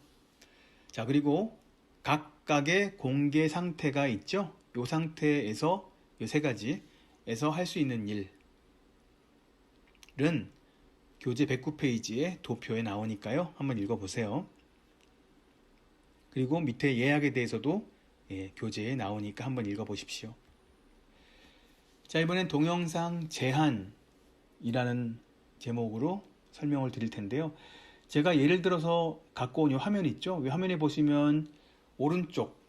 자, 그리고 각각의 공개 상태가 있죠. 이 상태에서 이 세 가지에서 할 수 있는 일은 교재 109페이지에 도표에 나오니까요. 한번 읽어보세요. 그리고 밑에 예약에 대해서도 교재에 나오니까 한번 읽어보십시오. 자, 이번엔 동영상 제한이라는 제목으로 설명을 드릴 텐데요. 제가 예를 들어서 갖고 온 이 화면 있죠? 이 화면에 보시면 오른쪽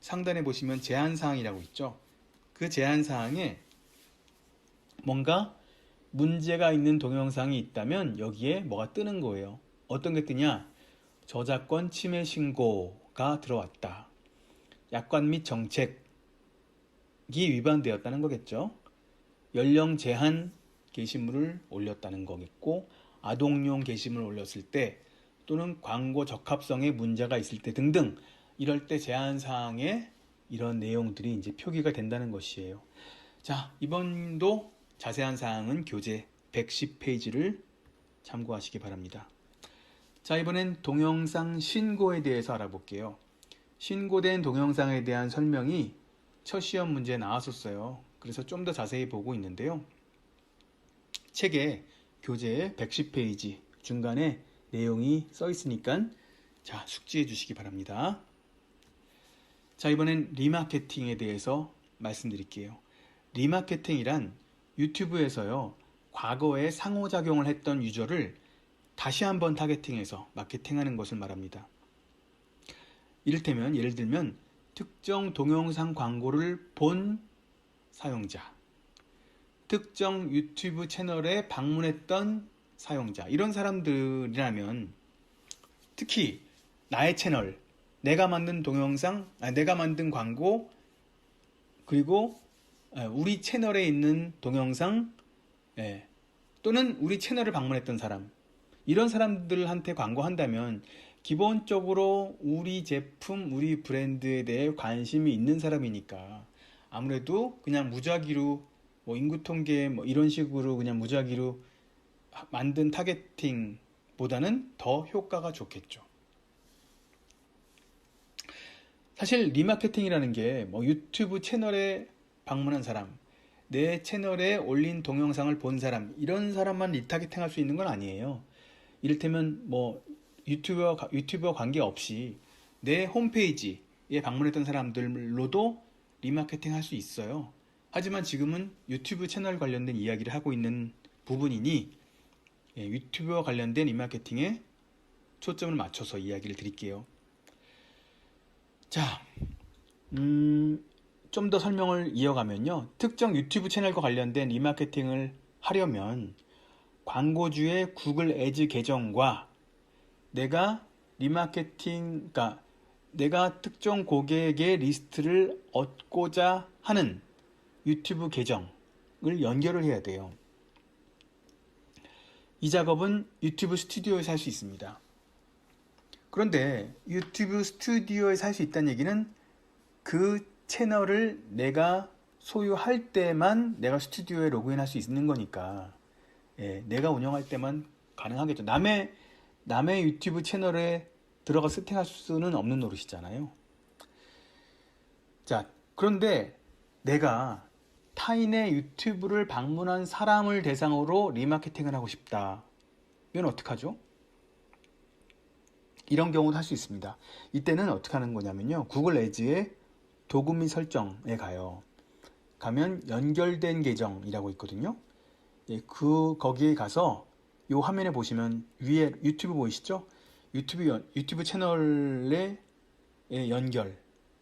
상단에 보시면 제한사항이라고 있죠? 그 제한사항에 뭔가 문제가 있는 동영상이 있다면 여기에 뭐가 뜨는 거예요. 어떤 게 뜨냐? 저작권 침해 신고가 들어왔다. 약관 및 정책이 위반되었다는 거겠죠. 연령 제한 게시물을 올렸다는 거겠고, 아동용 게시물을 올렸을 때 또는 광고 적합성에 문제가 있을 때 등등, 이럴 때 제한사항에 이런 내용들이 이제 표기가 된다는 것이에요. 자, 이번도 자세한 사항은 교재 110페이지를 참고하시기 바랍니다. 자, 이번엔 동영상 신고에 대해서 알아볼게요. 신고된 동영상에 대한 설명이 첫 시험 문제에 나왔었어요. 그래서 좀 더 자세히 보고 있는데요. 책에 교재 110페이지 중간에 내용이 써 있으니까 자, 숙지해 주시기 바랍니다. 자, 이번엔 리마케팅에 대해서 말씀드릴게요. 리마케팅이란 유튜브에서요, 과거에 상호작용을 했던 유저를 다시 한번 타겟팅해서 마케팅하는 것을 말합니다. 이를테면, 예를 들면 특정 동영상 광고를 본 사용자, 특정 유튜브 채널에 방문했던 사용자, 이런 사람들이라면 특히 나의 채널, 내가 만든 동영상, 내가 만든 광고, 그리고 우리 채널에 있는 동영상, 또는 우리 채널을 방문했던 사람, 이런 사람들한테 광고한다면 기본적으로 우리 제품, 우리 브랜드에 대해 관심이 있는 사람이니까 아무래도 그냥 무작위로 뭐 인구 통계 뭐 이런 식으로 그냥 무작위로 만든 타겟팅보다는 더 효과가 좋겠죠. 사실 리마케팅이라는 게 뭐 유튜브 채널에 방문한 사람, 내 채널에 올린 동영상을 본 사람, 이런 사람만 리타겟팅 할 수 있는 건 아니에요. 이를테면 뭐 유튜버와 관계없이 내 홈페이지에 방문했던 사람들로도 리마케팅 할 수 있어요. 하지만 지금은 유튜브 채널 관련된 이야기를 하고 있는 부분이니 유튜브와 관련된 리마케팅에 초점을 맞춰서 이야기를 드릴게요. 자, 좀 더 설명을 이어가면요. 특정 유튜브 채널과 관련된 리마케팅을 하려면 광고주의 구글 애즈 계정과 내가 그러니까 내가 특정 고객의 리스트를 얻고자 하는 유튜브 계정을 연결을 해야 돼요. 이 작업은 유튜브 스튜디오에서 할 수 있습니다. 그런데 유튜브 스튜디오에서 할 수 있다는 얘기는 그 채널을 내가 소유할 때만 내가 스튜디오에 로그인할 수 있는 거니까 내가 운영할 때만 가능하겠죠. 남의 유튜브 채널에 들어가 세팅할 수는 없는 노릇이잖아요. 자, 그런데 내가 타인의 유튜브를 방문한 사람을 대상으로 리마케팅을 하고 싶다. 이건 어떡하죠? 이런 경우도 할 수 있습니다. 이때는 어떻게 하는 거냐면요. 구글 애즈의 도구 및 설정에 가면 연결된 계정이라고 있거든요. 거기에 가서 이 화면에 보시면 위에 유튜브 보이시죠? 유튜브 채널의 연결,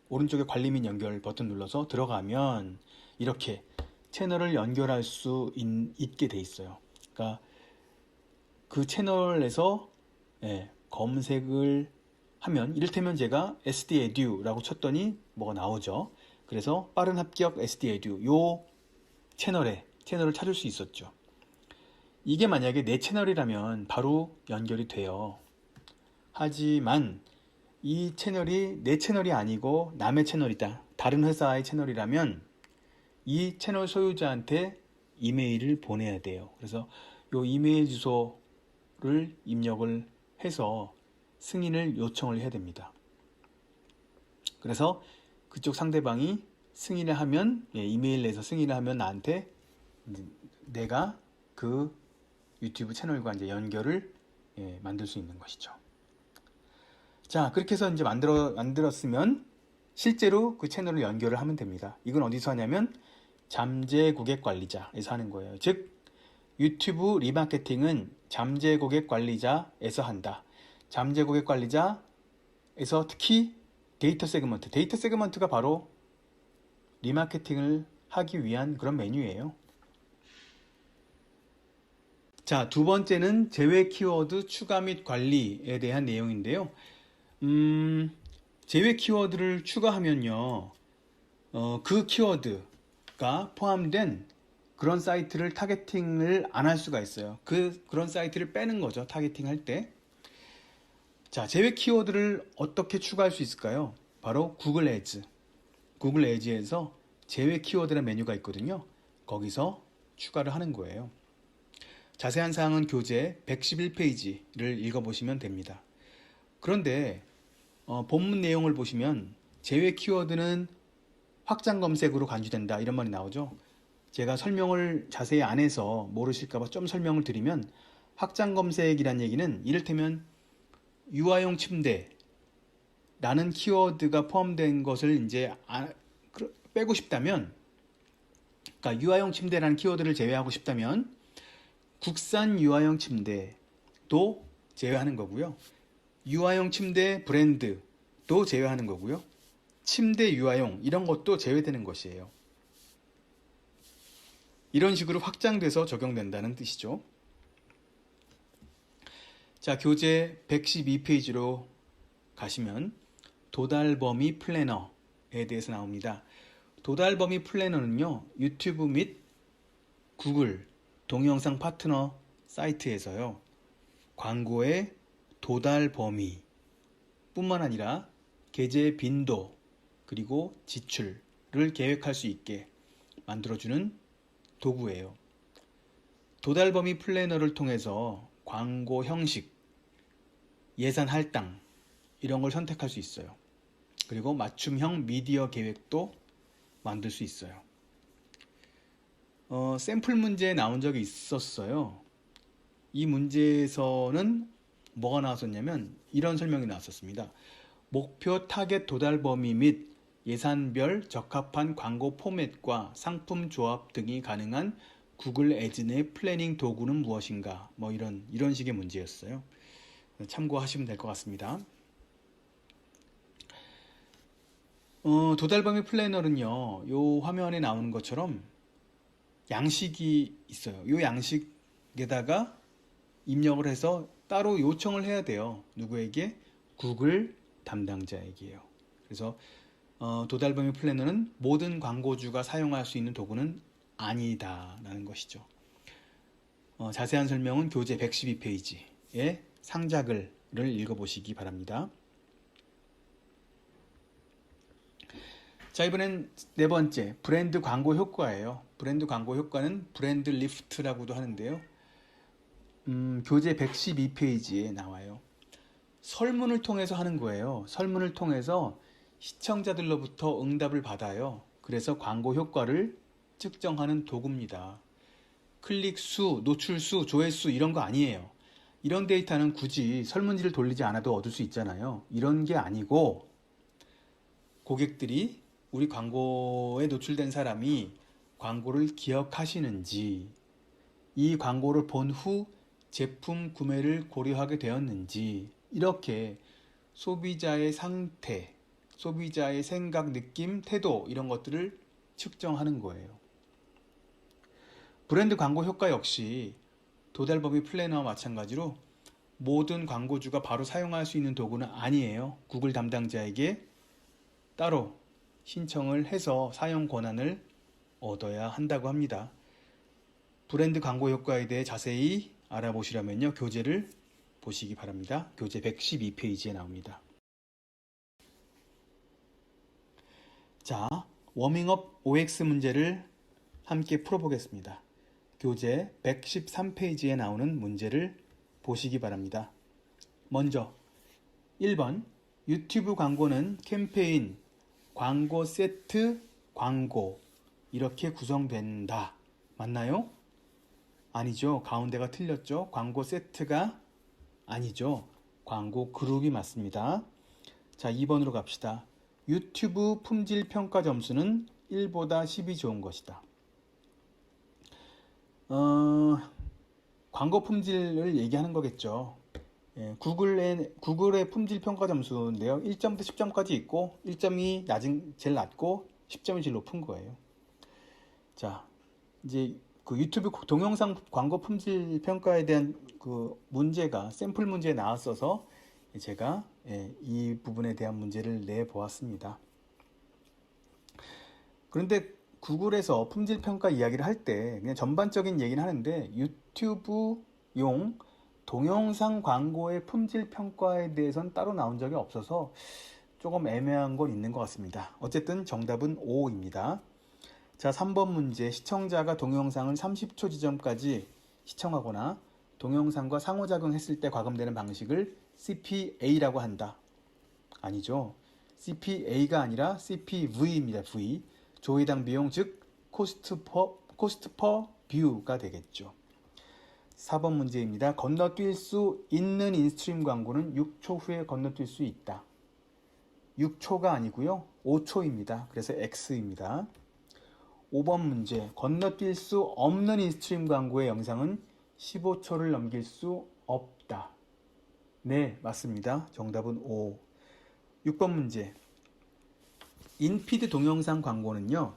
오른쪽에 관리 및 연결 버튼 눌러서 들어가면 이렇게 채널을 연결할 수 있게 돼 있어요. 그러니까 그 채널에서 검색을 하면 이를테면 제가 SD에듀라고 쳤더니 뭐가 나오죠. 그래서 빠른 합격 SD에듀 요 채널을 찾을 수 있었죠. 이게 만약에 내 채널이라면 바로 연결이 돼요. 하지만 이 채널이 내 채널이 아니고 남의 채널이다. 다른 회사의 채널이라면 이 채널 소유자한테 이메일을 보내야 돼요. 그래서 요 이메일 주소를 입력을 해서 승인을 요청을 해야 됩니다. 그래서 그쪽 상대방이 승인을 하면 이메일 내서 승인을 하면 나한테 내가 그 유튜브 채널과 이제 연결을 만들 수 있는 것이죠. 자, 그렇게 해서 이제 만들었으면 실제로 그 채널을 연결을 하면 됩니다. 이건 어디서 하냐면 잠재 고객 관리자에서 하는 거예요. 즉 유튜브 리마케팅은 잠재 고객 관리자에서 한다. 잠재 고객 관리자에서 특히 데이터 세그먼트가 바로 리마케팅을 하기 위한 그런 메뉴예요. 자, 두 번째는 제외 키워드 추가 및 관리에 대한 내용인데요. 제외 키워드를 추가하면요, 그 키워드가 포함된 그런 사이트를 타겟팅을 안 할 수가 있어요. 그런 사이트를 빼는 거죠. 타겟팅 할 때. 자, 제외 키워드를 어떻게 추가할 수 있을까요? 바로 구글 애즈에서 제외 키워드라는 메뉴가 있거든요. 거기서 추가를 하는 거예요. 자세한 사항은 교재 111페이지를 읽어보시면 됩니다. 그런데 본문 내용을 보시면 제외 키워드는 확장 검색으로 간주된다 이런 말이 나오죠. 제가 설명을 자세히 안 해서 모르실까봐 좀 설명을 드리면 확장 검색이란 얘기는 이를테면 유아용 침대라는 키워드가 포함된 것을 이제 빼고 싶다면, 그러니까 유아용 침대라는 키워드를 제외하고 싶다면 국산 유아용 침대도 제외하는 거고요. 유아용 침대 브랜드도 제외하는 거고요. 침대 유아용 이런 것도 제외되는 것이에요. 이런 식으로 확장돼서 적용된다는 뜻이죠. 자, 교재 112페이지로 가시면 도달범위 플래너에 대해서 나옵니다. 도달범위 플래너는요, 유튜브 및 구글 동영상 파트너 사이트에서요, 광고의 도달 범위 뿐만 아니라 게재 빈도 그리고 지출을 계획할 수 있게 만들어주는 도구예요. 도달 범위 플래너를 통해서 광고 형식, 예산 할당 이런 걸 선택할 수 있어요. 그리고 맞춤형 미디어 계획도 만들 수 있어요. 샘플 문제에 나온 적이 있었어요. 이 문제에서는 뭐가 나왔었냐면 이런 설명이 나왔었습니다. 목표 타겟 도달 범위 및 예산별 적합한 광고 포맷과 상품 조합 등이 가능한 구글 애즈 내 플래닝 도구는 무엇인가? 뭐 이런 식의 문제였어요. 참고하시면 될 것 같습니다. 도달 범위 플래너는요, 요 화면에 나오는 것처럼 양식이 있어요. 요 양식에다가 입력을 해서 따로 요청을 해야 돼요. 누구에게? 구글 담당자에게요. 그래서 도달 범위 플래너는 모든 광고주가 사용할 수 있는 도구는 아니다라는 것이죠. 자세한 설명은 교재 112페이지의 상자글을 읽어보시기 바랍니다. 자, 이번엔 네 번째, 브랜드 광고 효과예요. 브랜드 광고 효과는 브랜드 리프트라고도 하는데요. 교재 112페이지에 나와요. 설문을 통해서 하는 거예요. 설문을 통해서 시청자들로부터 응답을 받아요. 그래서 광고 효과를 측정하는 도구입니다. 클릭 수, 노출 수, 조회수 이런 거 아니에요. 이런 데이터는 굳이 설문지를 돌리지 않아도 얻을 수 있잖아요. 이런 게 아니고 고객들이 우리 광고에 노출된 사람이 광고를 기억하시는지, 이 광고를 본 후 제품 구매를 고려하게 되었는지, 이렇게 소비자의 상태, 소비자의 생각, 느낌, 태도 이런 것들을 측정하는 거예요. 브랜드 광고 효과 역시 도달 범위 플래너와 마찬가지로 모든 광고주가 바로 사용할 수 있는 도구는 아니에요. 구글 담당자에게 따로 신청을 해서 사용 권한을 얻어야 한다고 합니다. 브랜드 광고 효과에 대해 자세히 알아보시려면요, 교재를 보시기 바랍니다. 교재 112페이지에 나옵니다. 자, 워밍업 OX 문제를 함께 풀어보겠습니다. 교재 113페이지에 나오는 문제를 보시기 바랍니다. 먼저 1번, 유튜브 광고는 캠페인, 광고 세트, 광고 이렇게 구성된다. 맞나요? 아니죠. 가운데가 틀렸죠. 광고 세트가 아니죠. 광고 그룹이 맞습니다. 자, 2번으로 갑시다. 유튜브 품질 평가 점수는 1보다 10이 좋은 것이다. 광고 품질을 얘기하는 거겠죠. 예, 구글의 품질 평가 점수인데요. 1점부터 10점까지 있고 1점이 제일 낮고 10점이 제일 높은 거예요. 자, 이제 그 유튜브 동영상 광고 품질 평가에 대한 그 문제가 샘플 문제에 나왔어서 제가 이 부분에 대한 문제를 내보았습니다. 그런데 구글에서 품질 평가 이야기를 할 때 그냥 전반적인 얘기는 하는데 유튜브용 동영상 광고의 품질 평가에 대해서는 따로 나온 적이 없어서 조금 애매한 건 있는 것 같습니다. 어쨌든 정답은 5입니다. 자, 3번 문제. 시청자가 동영상을 30초 지점까지 시청하거나 동영상과 상호작용했을 때 과금되는 방식을 CPA라고 한다. 아니죠. CPA가 아니라 CPV입니다. V. 조회당 비용, 즉 코스트 퍼 뷰가 되겠죠. 4번 문제입니다. 건너뛸 수 있는 인스트림 광고는 6초 후에 건너뛸 수 있다. 6초가 아니고요. 5초입니다. 그래서 X입니다. 5번 문제. 건너뛸 수 없는 인스트림 광고의 영상은 15초를 넘길 수 없다. 네, 맞습니다. 정답은 5. 6번 문제. 인피드 동영상 광고는요,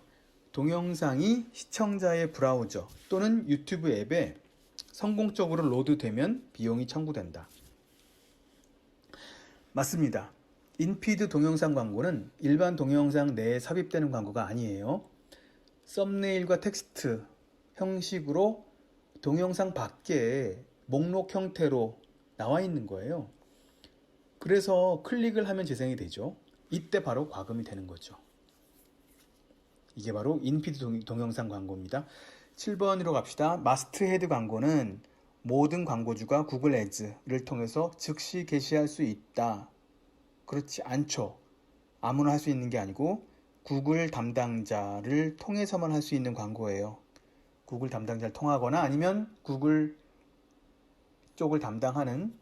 동영상이 시청자의 브라우저 또는 유튜브 앱에 성공적으로 로드되면 비용이 청구된다. 맞습니다. 인피드 동영상 광고는 일반 동영상 내에 삽입되는 광고가 아니에요. 썸네일과 텍스트 형식으로 동영상 밖에 목록 형태로 나와 있는 거예요. 그래서 클릭을 하면 재생이 되죠. 이때 바로 과금이 되는 거죠. 이게 바로 인피드 동영상 광고입니다. 7번으로 갑시다. 마스트헤드 광고는 모든 광고주가 구글 애즈를 통해서 즉시 게시할 수 있다. 그렇지 않죠. 아무나 할 수 있는 게 아니고 구글 담당자를 통해서만 할 수 있는 광고예요. 구글 담당자를 통하거나 아니면 구글 쪽을 담당하는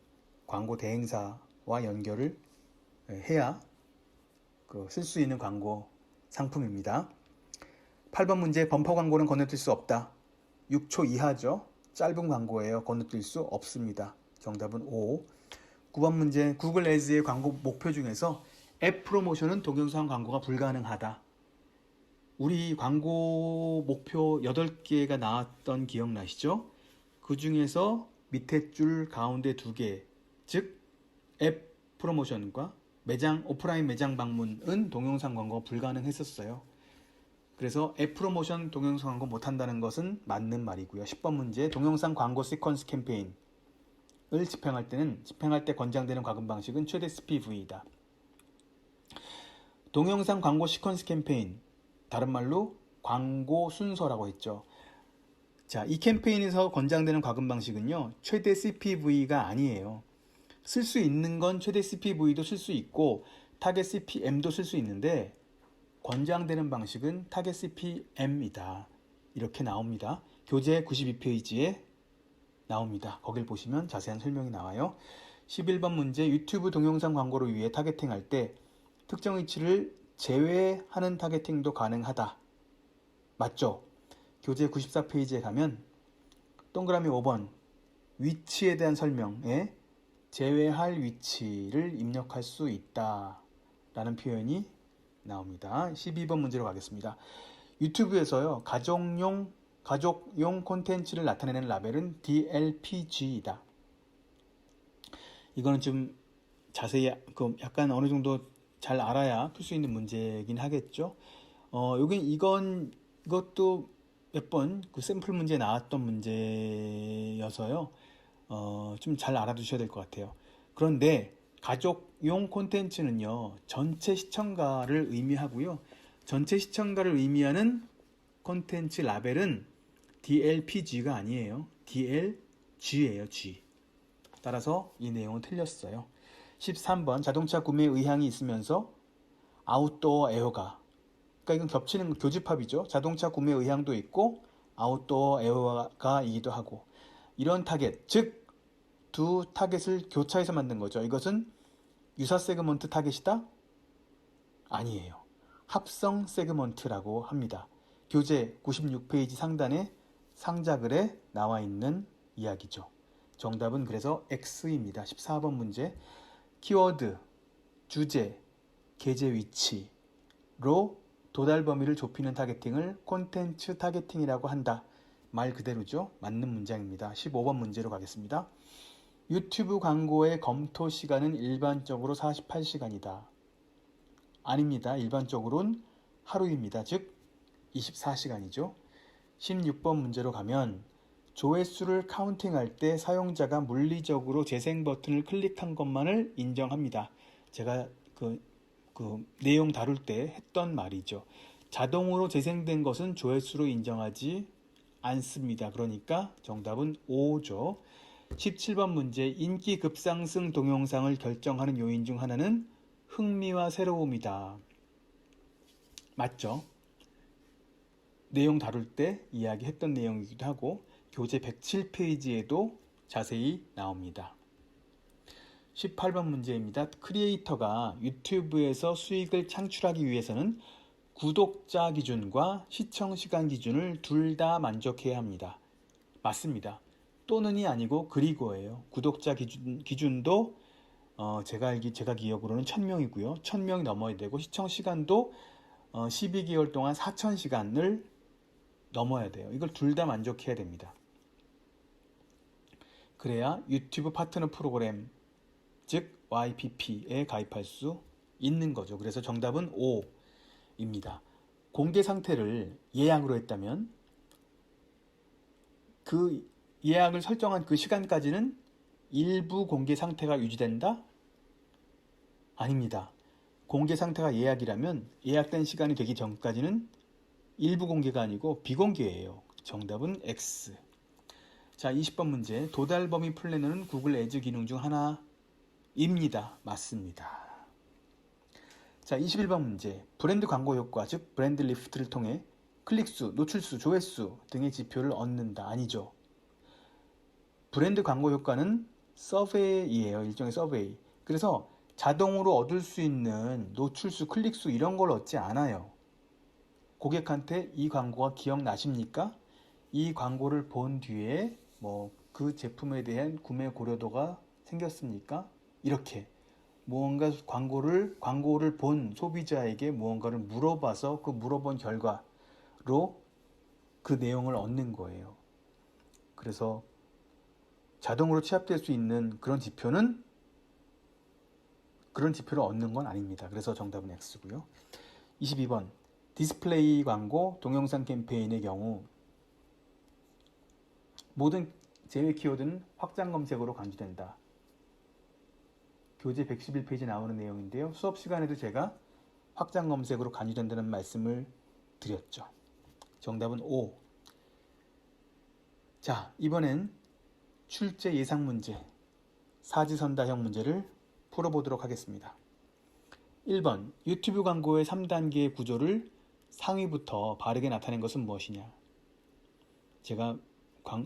광고 대행사와 연결을 해야 쓸 수 있는 광고 상품입니다. 8번 문제, 범퍼 광고는 건너뛸 수 없다. 6초 이하죠. 짧은 광고예요. 건너뛸 수 없습니다. 정답은 5. 9번 문제, 구글 애즈의 광고 목표 중에서 앱 프로모션은 동영상 광고가 불가능하다. 우리 광고 목표 8개가 나왔던 기억나시죠? 그 중에서 밑에 줄 가운데 2개, 즉 앱 프로모션과 오프라인 매장 방문은 동영상 광고가 불가능했었어요. 그래서 앱 프로모션 동영상 광고 못한다는 것은 맞는 말이고요. 10번 문제, 동영상 광고 시퀀스 캠페인을 집행할 때 권장되는 과금 방식은 최대 CPV이다. 동영상 광고 시퀀스 캠페인, 다른 말로 광고 순서라고 했죠. 자, 이 캠페인에서 권장되는 과금 방식은요, 최대 CPV가 아니에요. 쓸 수 있는 건 최대 CPV도 쓸 수 있고 타겟 CPM도 쓸 수 있는데 권장되는 방식은 타겟 CPM이다. 이렇게 나옵니다. 교재 92페이지에 나옵니다. 거길 보시면 자세한 설명이 나와요. 11번 문제, 유튜브 동영상 광고를 위해 타겟팅할 때 특정 위치를 제외하는 타겟팅도 가능하다. 맞죠? 교재 94페이지에 가면 동그라미 5번 위치에 대한 설명에 제외할 위치를 입력할 수 있다 라는 표현이 나옵니다. 12번 문제로 가겠습니다. 유튜브에서요, 가족용 콘텐츠를 나타내는 라벨은 DLPG이다. 이거는 좀 자세히 약간 어느 정도 잘 알아야 풀 수 있는 문제이긴 하겠죠. 이것도 몇 번 샘플 문제에 나왔던 문제여서요. 좀 잘 알아두셔야 될 것 같아요. 그런데 가족용 콘텐츠는요, 전체 시청가를 의미하고요. 전체 시청가를 의미하는 콘텐츠 라벨은 DLPG가 아니에요. DLG예요, G. 따라서 이 내용은 틀렸어요. 13번, 자동차 구매 의향이 있으면서 아웃도어 에어가, 그러니까 이건 겹치는 교집합이죠. 자동차 구매 의향도 있고 아웃도어 에어가이기도 하고, 이런 타겟, 즉 두 타겟을 교차해서 만든 거죠. 이것은 유사 세그먼트 타겟이다? 아니에요. 합성 세그먼트라고 합니다. 교재 96페이지 상단에 상자글에 나와 있는 이야기죠. 정답은 그래서 X입니다. 14번 문제, 키워드, 주제, 게재 위치로 도달 범위를 좁히는 타겟팅을 콘텐츠 타겟팅이라고 한다. 말 그대로죠. 맞는 문장입니다. 15번 문제로 가겠습니다. 유튜브 광고의 검토 시간은 일반적으로 48시간이다. 아닙니다. 일반적으로는 하루입니다. 즉 24시간이죠. 16번 문제로 가면 조회수를 카운팅할 때 사용자가 물리적으로 재생 버튼을 클릭한 것만을 인정합니다. 제가 그 내용 다룰 때 했던 말이죠. 자동으로 재생된 것은 조회수로 인정하지 않습니다. 그러니까 정답은 5죠. 17번 문제, 인기 급상승 동영상을 결정하는 요인 중 하나는 흥미와 새로움이다. 맞죠? 내용 다룰 때 이야기했던 내용이기도 하고 교재 107페이지에도 자세히 나옵니다. 18번 문제입니다. 크리에이터가 유튜브에서 수익을 창출하기 위해서는 구독자 기준과 시청 시간 기준을 둘 다 만족해야 합니다. 맞습니다. 또는이 아니고 그리고예요. 구독자 기준도 제가 기억으로는 1000명이고요. 1000명이 넘어야 되고 시청 시간도 12개월 동안 4,000시간을 넘어야 돼요. 이걸 둘 다 만족해야 됩니다. 그래야 유튜브 파트너 프로그램, 즉 YPP에 가입할 수 있는 거죠. 그래서 정답은 5입니다. 공개 상태를 예약으로 했다면 그 예약을 설정한 그 시간까지는 일부 공개 상태가 유지된다? 아닙니다. 공개 상태가 예약이라면 예약된 시간이 되기 전까지는 일부 공개가 아니고 비공개예요. 정답은 X. 자, 20번 문제. 도달 범위 플래너는 구글 애즈 기능 중 하나입니다. 맞습니다. 자, 21번 문제. 브랜드 광고 효과, 즉 브랜드 리프트를 통해 클릭수, 노출수, 조회수 등의 지표를 얻는다. 아니죠. 브랜드 광고 효과는 서베이예요. 일종의 서베이. 그래서 자동으로 얻을 수 있는 노출수, 클릭수 이런 걸 얻지 않아요. 고객한테 이 광고가 기억나십니까? 이 광고를 본 뒤에 그 제품에 대한 구매 고려도가 생겼습니까? 이렇게 무언가 광고를 본 소비자에게 무언가를 물어봐서 그 물어본 결과로 그 내용을 얻는 거예요. 그래서 자동으로 취합될 수 있는 그런 지표를 얻는 건 아닙니다. 그래서 정답은 X고요. 22번. 디스플레이 광고, 동영상 캠페인의 경우 모든 제외 키워드는 확장 검색어로 간주된다. 교재 111페이지 나오는 내용인데요. 수업 시간에도 제가 확장 검색어로 간주된다는 말씀을 드렸죠. 정답은 5. 자, 이번엔 출제 예상 문제, 사지선다형 문제를 풀어보도록 하겠습니다. 1번. 유튜브 광고의 3단계의 구조를 상위부터 바르게 나타낸 것은 무엇이냐? 제가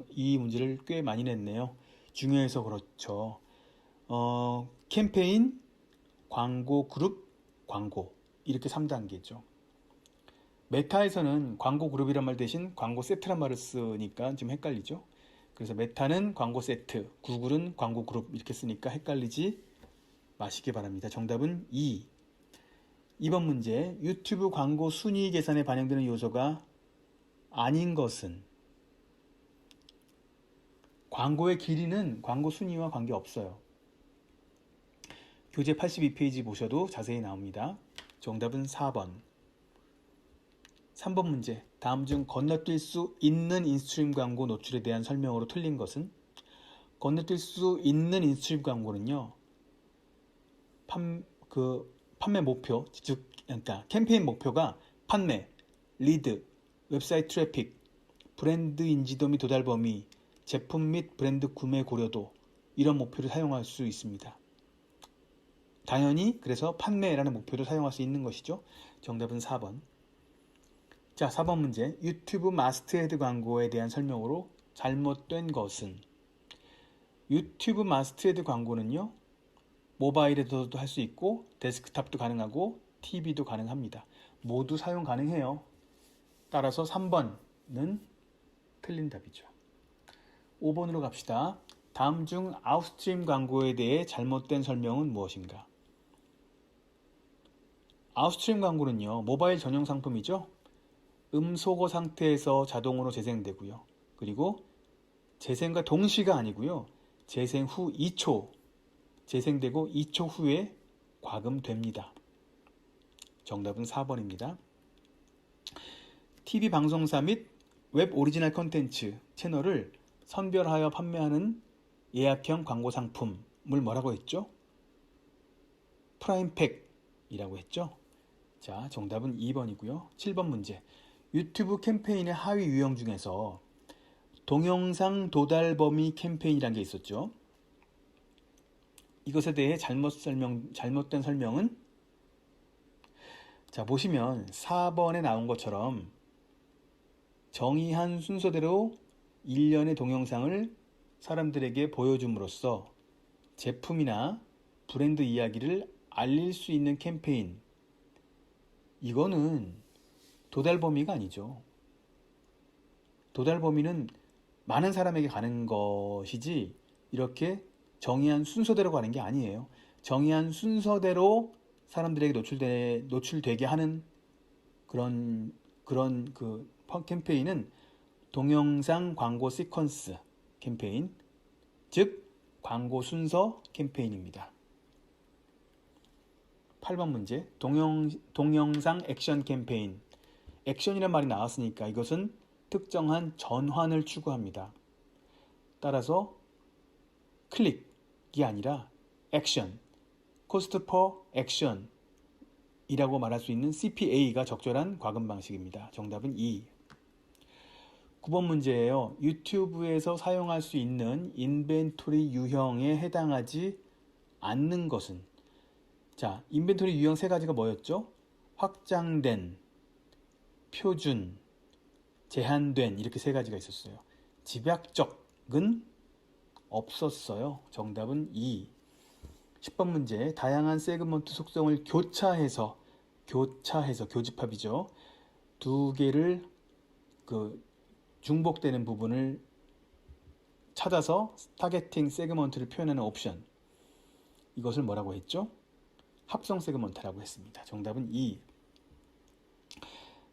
이 문제를 꽤 많이 냈네요. 중요해서 그렇죠. 캠페인, 광고 그룹, 광고 이렇게 3단계죠. 메타에서는 광고 그룹이란 말 대신 광고 세트란 말을 쓰니까 좀 헷갈리죠. 그래서 메타는 광고 세트, 구글은 광고 그룹 이렇게 쓰니까 헷갈리지 마시기 바랍니다. 정답은 2. 2번 문제. 유튜브 광고 순위 계산에 반영되는 요소가 아닌 것은? 광고의 길이는 광고 순위와 관계없어요. 교재 82페이지 보셔도 자세히 나옵니다. 정답은 4번. 3번 문제. 다음 중 건너뛸 수 있는 인스트림 광고 노출에 대한 설명으로 틀린 것은? 건너뛸 수 있는 인스트림 광고는요, 판매 목표, 즉, 그러니까 캠페인 목표가 판매, 리드, 웹사이트 트래픽, 브랜드 인지도 및 도달 범위, 제품 및 브랜드 구매 고려도 이런 목표를 사용할 수 있습니다. 당연히 그래서 판매라는 목표를 사용할 수 있는 것이죠. 정답은 4번. 자, 4번 문제. 유튜브 마스트헤드 광고에 대한 설명으로 잘못된 것은? 유튜브 마스트헤드 광고는요, 모바일에서도 할 수 있고 데스크탑도 가능하고 TV도 가능합니다. 모두 사용 가능해요. 따라서 3번은 틀린 답이죠. 5번으로 갑시다. 다음 중 아웃스트림 광고에 대해 잘못된 설명은 무엇인가? 아웃스트림 광고는요, 모바일 전용 상품이죠. 음소거 상태에서 자동으로 재생되고요. 그리고 재생과 동시가 아니고요. 재생 후 2초, 재생되고 2초 후에 과금됩니다. 정답은 4번입니다. TV 방송사 및 웹 오리지널 콘텐츠 채널을 선별하여 판매하는 예약형 광고 상품을 뭐라고 했죠? 프라임팩이라고 했죠? 자, 정답은 2번이고요. 7번 문제. 유튜브 캠페인의 하위 유형 중에서 동영상 도달 범위 캠페인이라는 게 있었죠. 이것에 대해 잘못된 설명은? 자, 보시면 4번에 나온 것처럼 정의한 순서대로 일련의 동영상을 사람들에게 보여줌으로써 제품이나 브랜드 이야기를 알릴 수 있는 캠페인, 이거는 도달 범위가 아니죠. 도달 범위는 많은 사람에게 가는 것이지 이렇게 정의한 순서대로 가는 게 아니에요. 정의한 순서대로 사람들에게 노출되게 하는 그런 캠페인은 동영상 광고 시퀀스 캠페인, 즉 광고 순서 캠페인입니다. 8번 문제, 동영상 액션 캠페인. 액션이란 말이 나왔으니까 이것은 특정한 전환을 추구합니다. 따라서 클릭이 아니라 액션, 코스트 퍼 액션 이라고 말할 수 있는 CPA가 적절한 과금 방식입니다. 정답은 2. 9번 문제예요. 유튜브에서 사용할 수 있는 인벤토리 유형에 해당하지 않는 것은? 자, 인벤토리 유형 세 가지가 뭐였죠? 확장된, 표준, 제한된 이렇게 세 가지가 있었어요. 집약적은 없었어요. 정답은 2. 10번 문제, 다양한 세그먼트 속성을 교집합이죠. 두 개를 중복되는 부분을 찾아서 타겟팅 세그먼트를 표현하는 옵션. 이것을 뭐라고 했죠? 합성 세그먼트라고 했습니다. 정답은 2.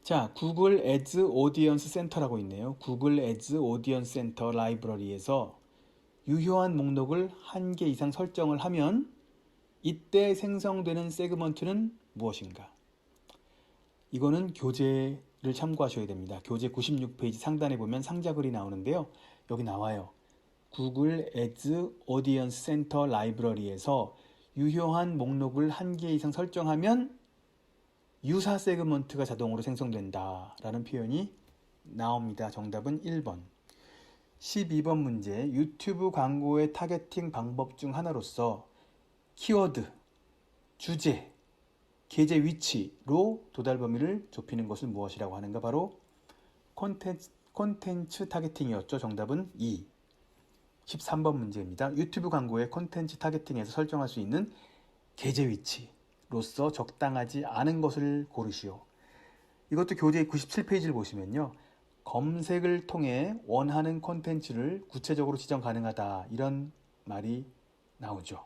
자, 구글 애즈 오디언스 센터라고 있네요. 구글 애즈 오디언스 센터 라이브러리에서 유효한 목록을 1개 이상 설정을 하면 이때 생성되는 세그먼트는 무엇인가? 이거는 교재를 참고하셔야 됩니다. 교재 96페이지 상단에 보면 상자글이 나오는데요. 여기 나와요. 구글 애즈 오디언스 센터 라이브러리에서 유효한 목록을 1개 이상 설정하면 유사 세그먼트가 자동으로 생성된다 라는 표현이 나옵니다. 정답은 1번. 12번 문제, 유튜브 광고의 타겟팅 방법 중 하나로서 키워드, 주제, 게재 위치로 도달 범위를 좁히는 것은 무엇이라고 하는가? 바로 콘텐츠 타겟팅이었죠. 정답은 2. 13번 문제입니다. 유튜브 광고의 콘텐츠 타겟팅에서 설정할 수 있는 게재 위치로서 적당하지 않은 것을 고르시오. 이것도 교재 97페이지를 보시면요. 검색을 통해 원하는 콘텐츠를 구체적으로 지정 가능하다 이런 말이 나오죠.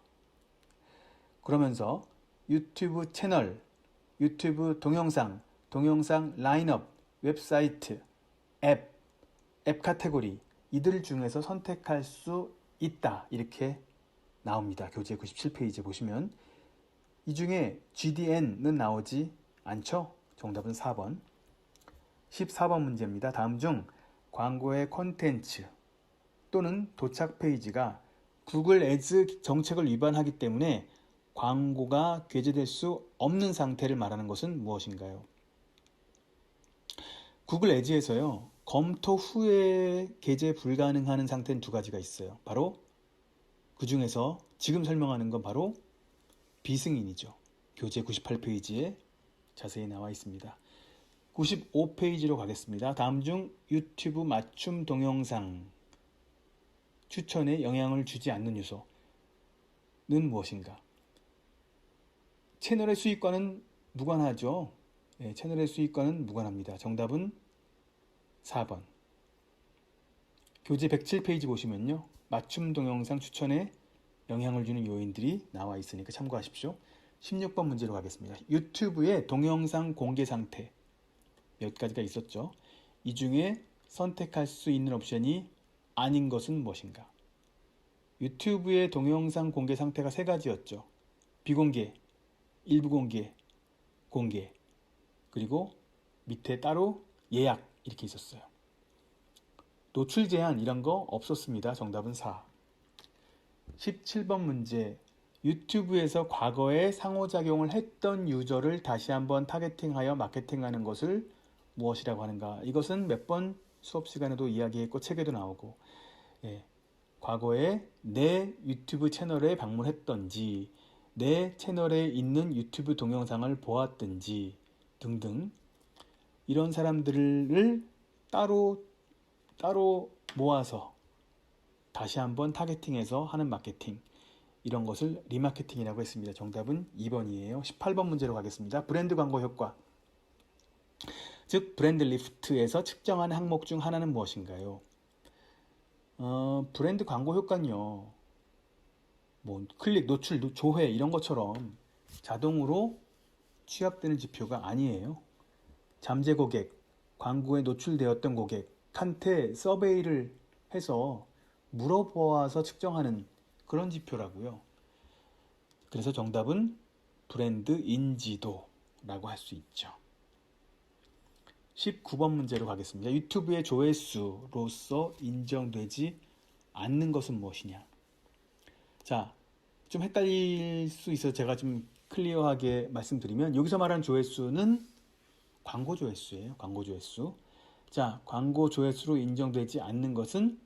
그러면서 유튜브 채널, 유튜브 동영상, 동영상 라인업, 웹사이트, 앱 카테고리 이들 중에서 선택할 수 있다 이렇게 나옵니다. 교재 97페이지에 보시면 이 중에 GDN은 나오지 않죠? 정답은 4번. 14번 문제입니다. 다음 중 광고의 콘텐츠 또는 도착 페이지가 구글 애즈 정책을 위반하기 때문에 광고가 게재될 수 없는 상태를 말하는 것은 무엇인가요? 구글 애즈에서요. 검토 후에 게재 불가능한 상태는 두 가지가 있어요. 바로 그 중에서 지금 설명하는 건 바로 비승인이죠. 교재 98페이지에 자세히 나와 있습니다. 95페이지로 가겠습니다. 다음 중 유튜브 맞춤 동영상 추천에 영향을 주지 않는 요소는 무엇인가? 채널의 수익과는 무관하죠. 네, 채널의 수익과는 무관합니다. 정답은 4번. 교재 107페이지 보시면요. 맞춤 동영상 추천에 영향을 주는 요인들이 나와 있으니까 참고하십시오. 16번 문제로 가겠습니다. 유튜브의 동영상 공개 상태 몇 가지가 있었죠. 이 중에 선택할 수 있는 옵션이 아닌 것은 무엇인가? 유튜브의 동영상 공개 상태가 세 가지였죠. 비공개, 일부 공개, 공개, 그리고 밑에 따로 예약 이렇게 있었어요. 노출 제한 이런 거 없었습니다. 정답은 4. 17번 문제, 유튜브에서 과거에 상호작용을 했던 유저를 다시 한번 타겟팅하여 마케팅하는 것을 무엇이라고 하는가? 이것은 몇 번 수업 시간에도 이야기했고 책에도 나오고 과거에 내 유튜브 채널에 방문했던지 내 채널에 있는 유튜브 동영상을 보았든지 등등 이런 사람들을 따로 모아서 다시 한번 타겟팅해서 하는 마케팅 이런 것을 리마케팅이라고 했습니다. 정답은 2번이에요. 18번 문제로 가겠습니다. 브랜드 광고 효과 즉 브랜드 리프트에서 측정하는 항목 중 하나는 무엇인가요? 브랜드 광고 효과는요. 뭐 클릭, 노출, 조회 이런 것처럼 자동으로 취합되는 지표가 아니에요. 잠재 고객, 광고에 노출되었던 고객한테 서베이를 해서 물어보아서 측정하는 그런 지표라고요. 그래서 정답은 브랜드 인지도라고 할 수 있죠. 19번 문제로 가겠습니다. 유튜브의 조회수로서 인정되지 않는 것은 무엇이냐? 자, 좀 헷갈릴 수 있어서 제가 좀 클리어하게 말씀드리면 여기서 말하는 조회수는 광고 조회수예요. 광고 조회수. 자, 광고 조회수로 인정되지 않는 것은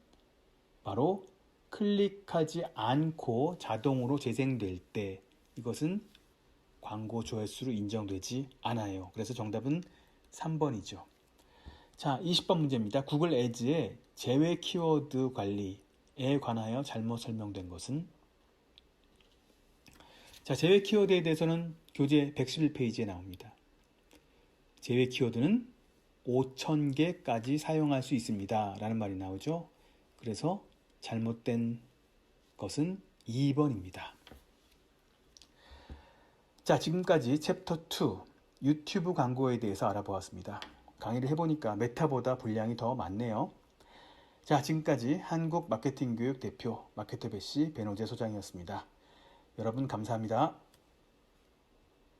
바로 클릭하지 않고 자동으로 재생될 때 이것은 광고 조회수로 인정되지 않아요. 그래서 정답은 3번이죠. 자, 20번 문제입니다. 구글 애즈의 제외 키워드 관리에 관하여 잘못 설명된 것은? 자, 제외 키워드에 대해서는 교재 111페이지에 나옵니다. 제외 키워드는 5,000개까지 사용할 수 있습니다. 라는 말이 나오죠. 그래서 잘못된 것은 2번입니다. 자, 지금까지 챕터 2 유튜브 광고에 대해서 알아보았습니다. 강의를 해보니까 메타보다 분량이 더 많네요. 자, 지금까지 한국마케팅교육 대표 마케터베시 배노재 소장이었습니다. 여러분 감사합니다.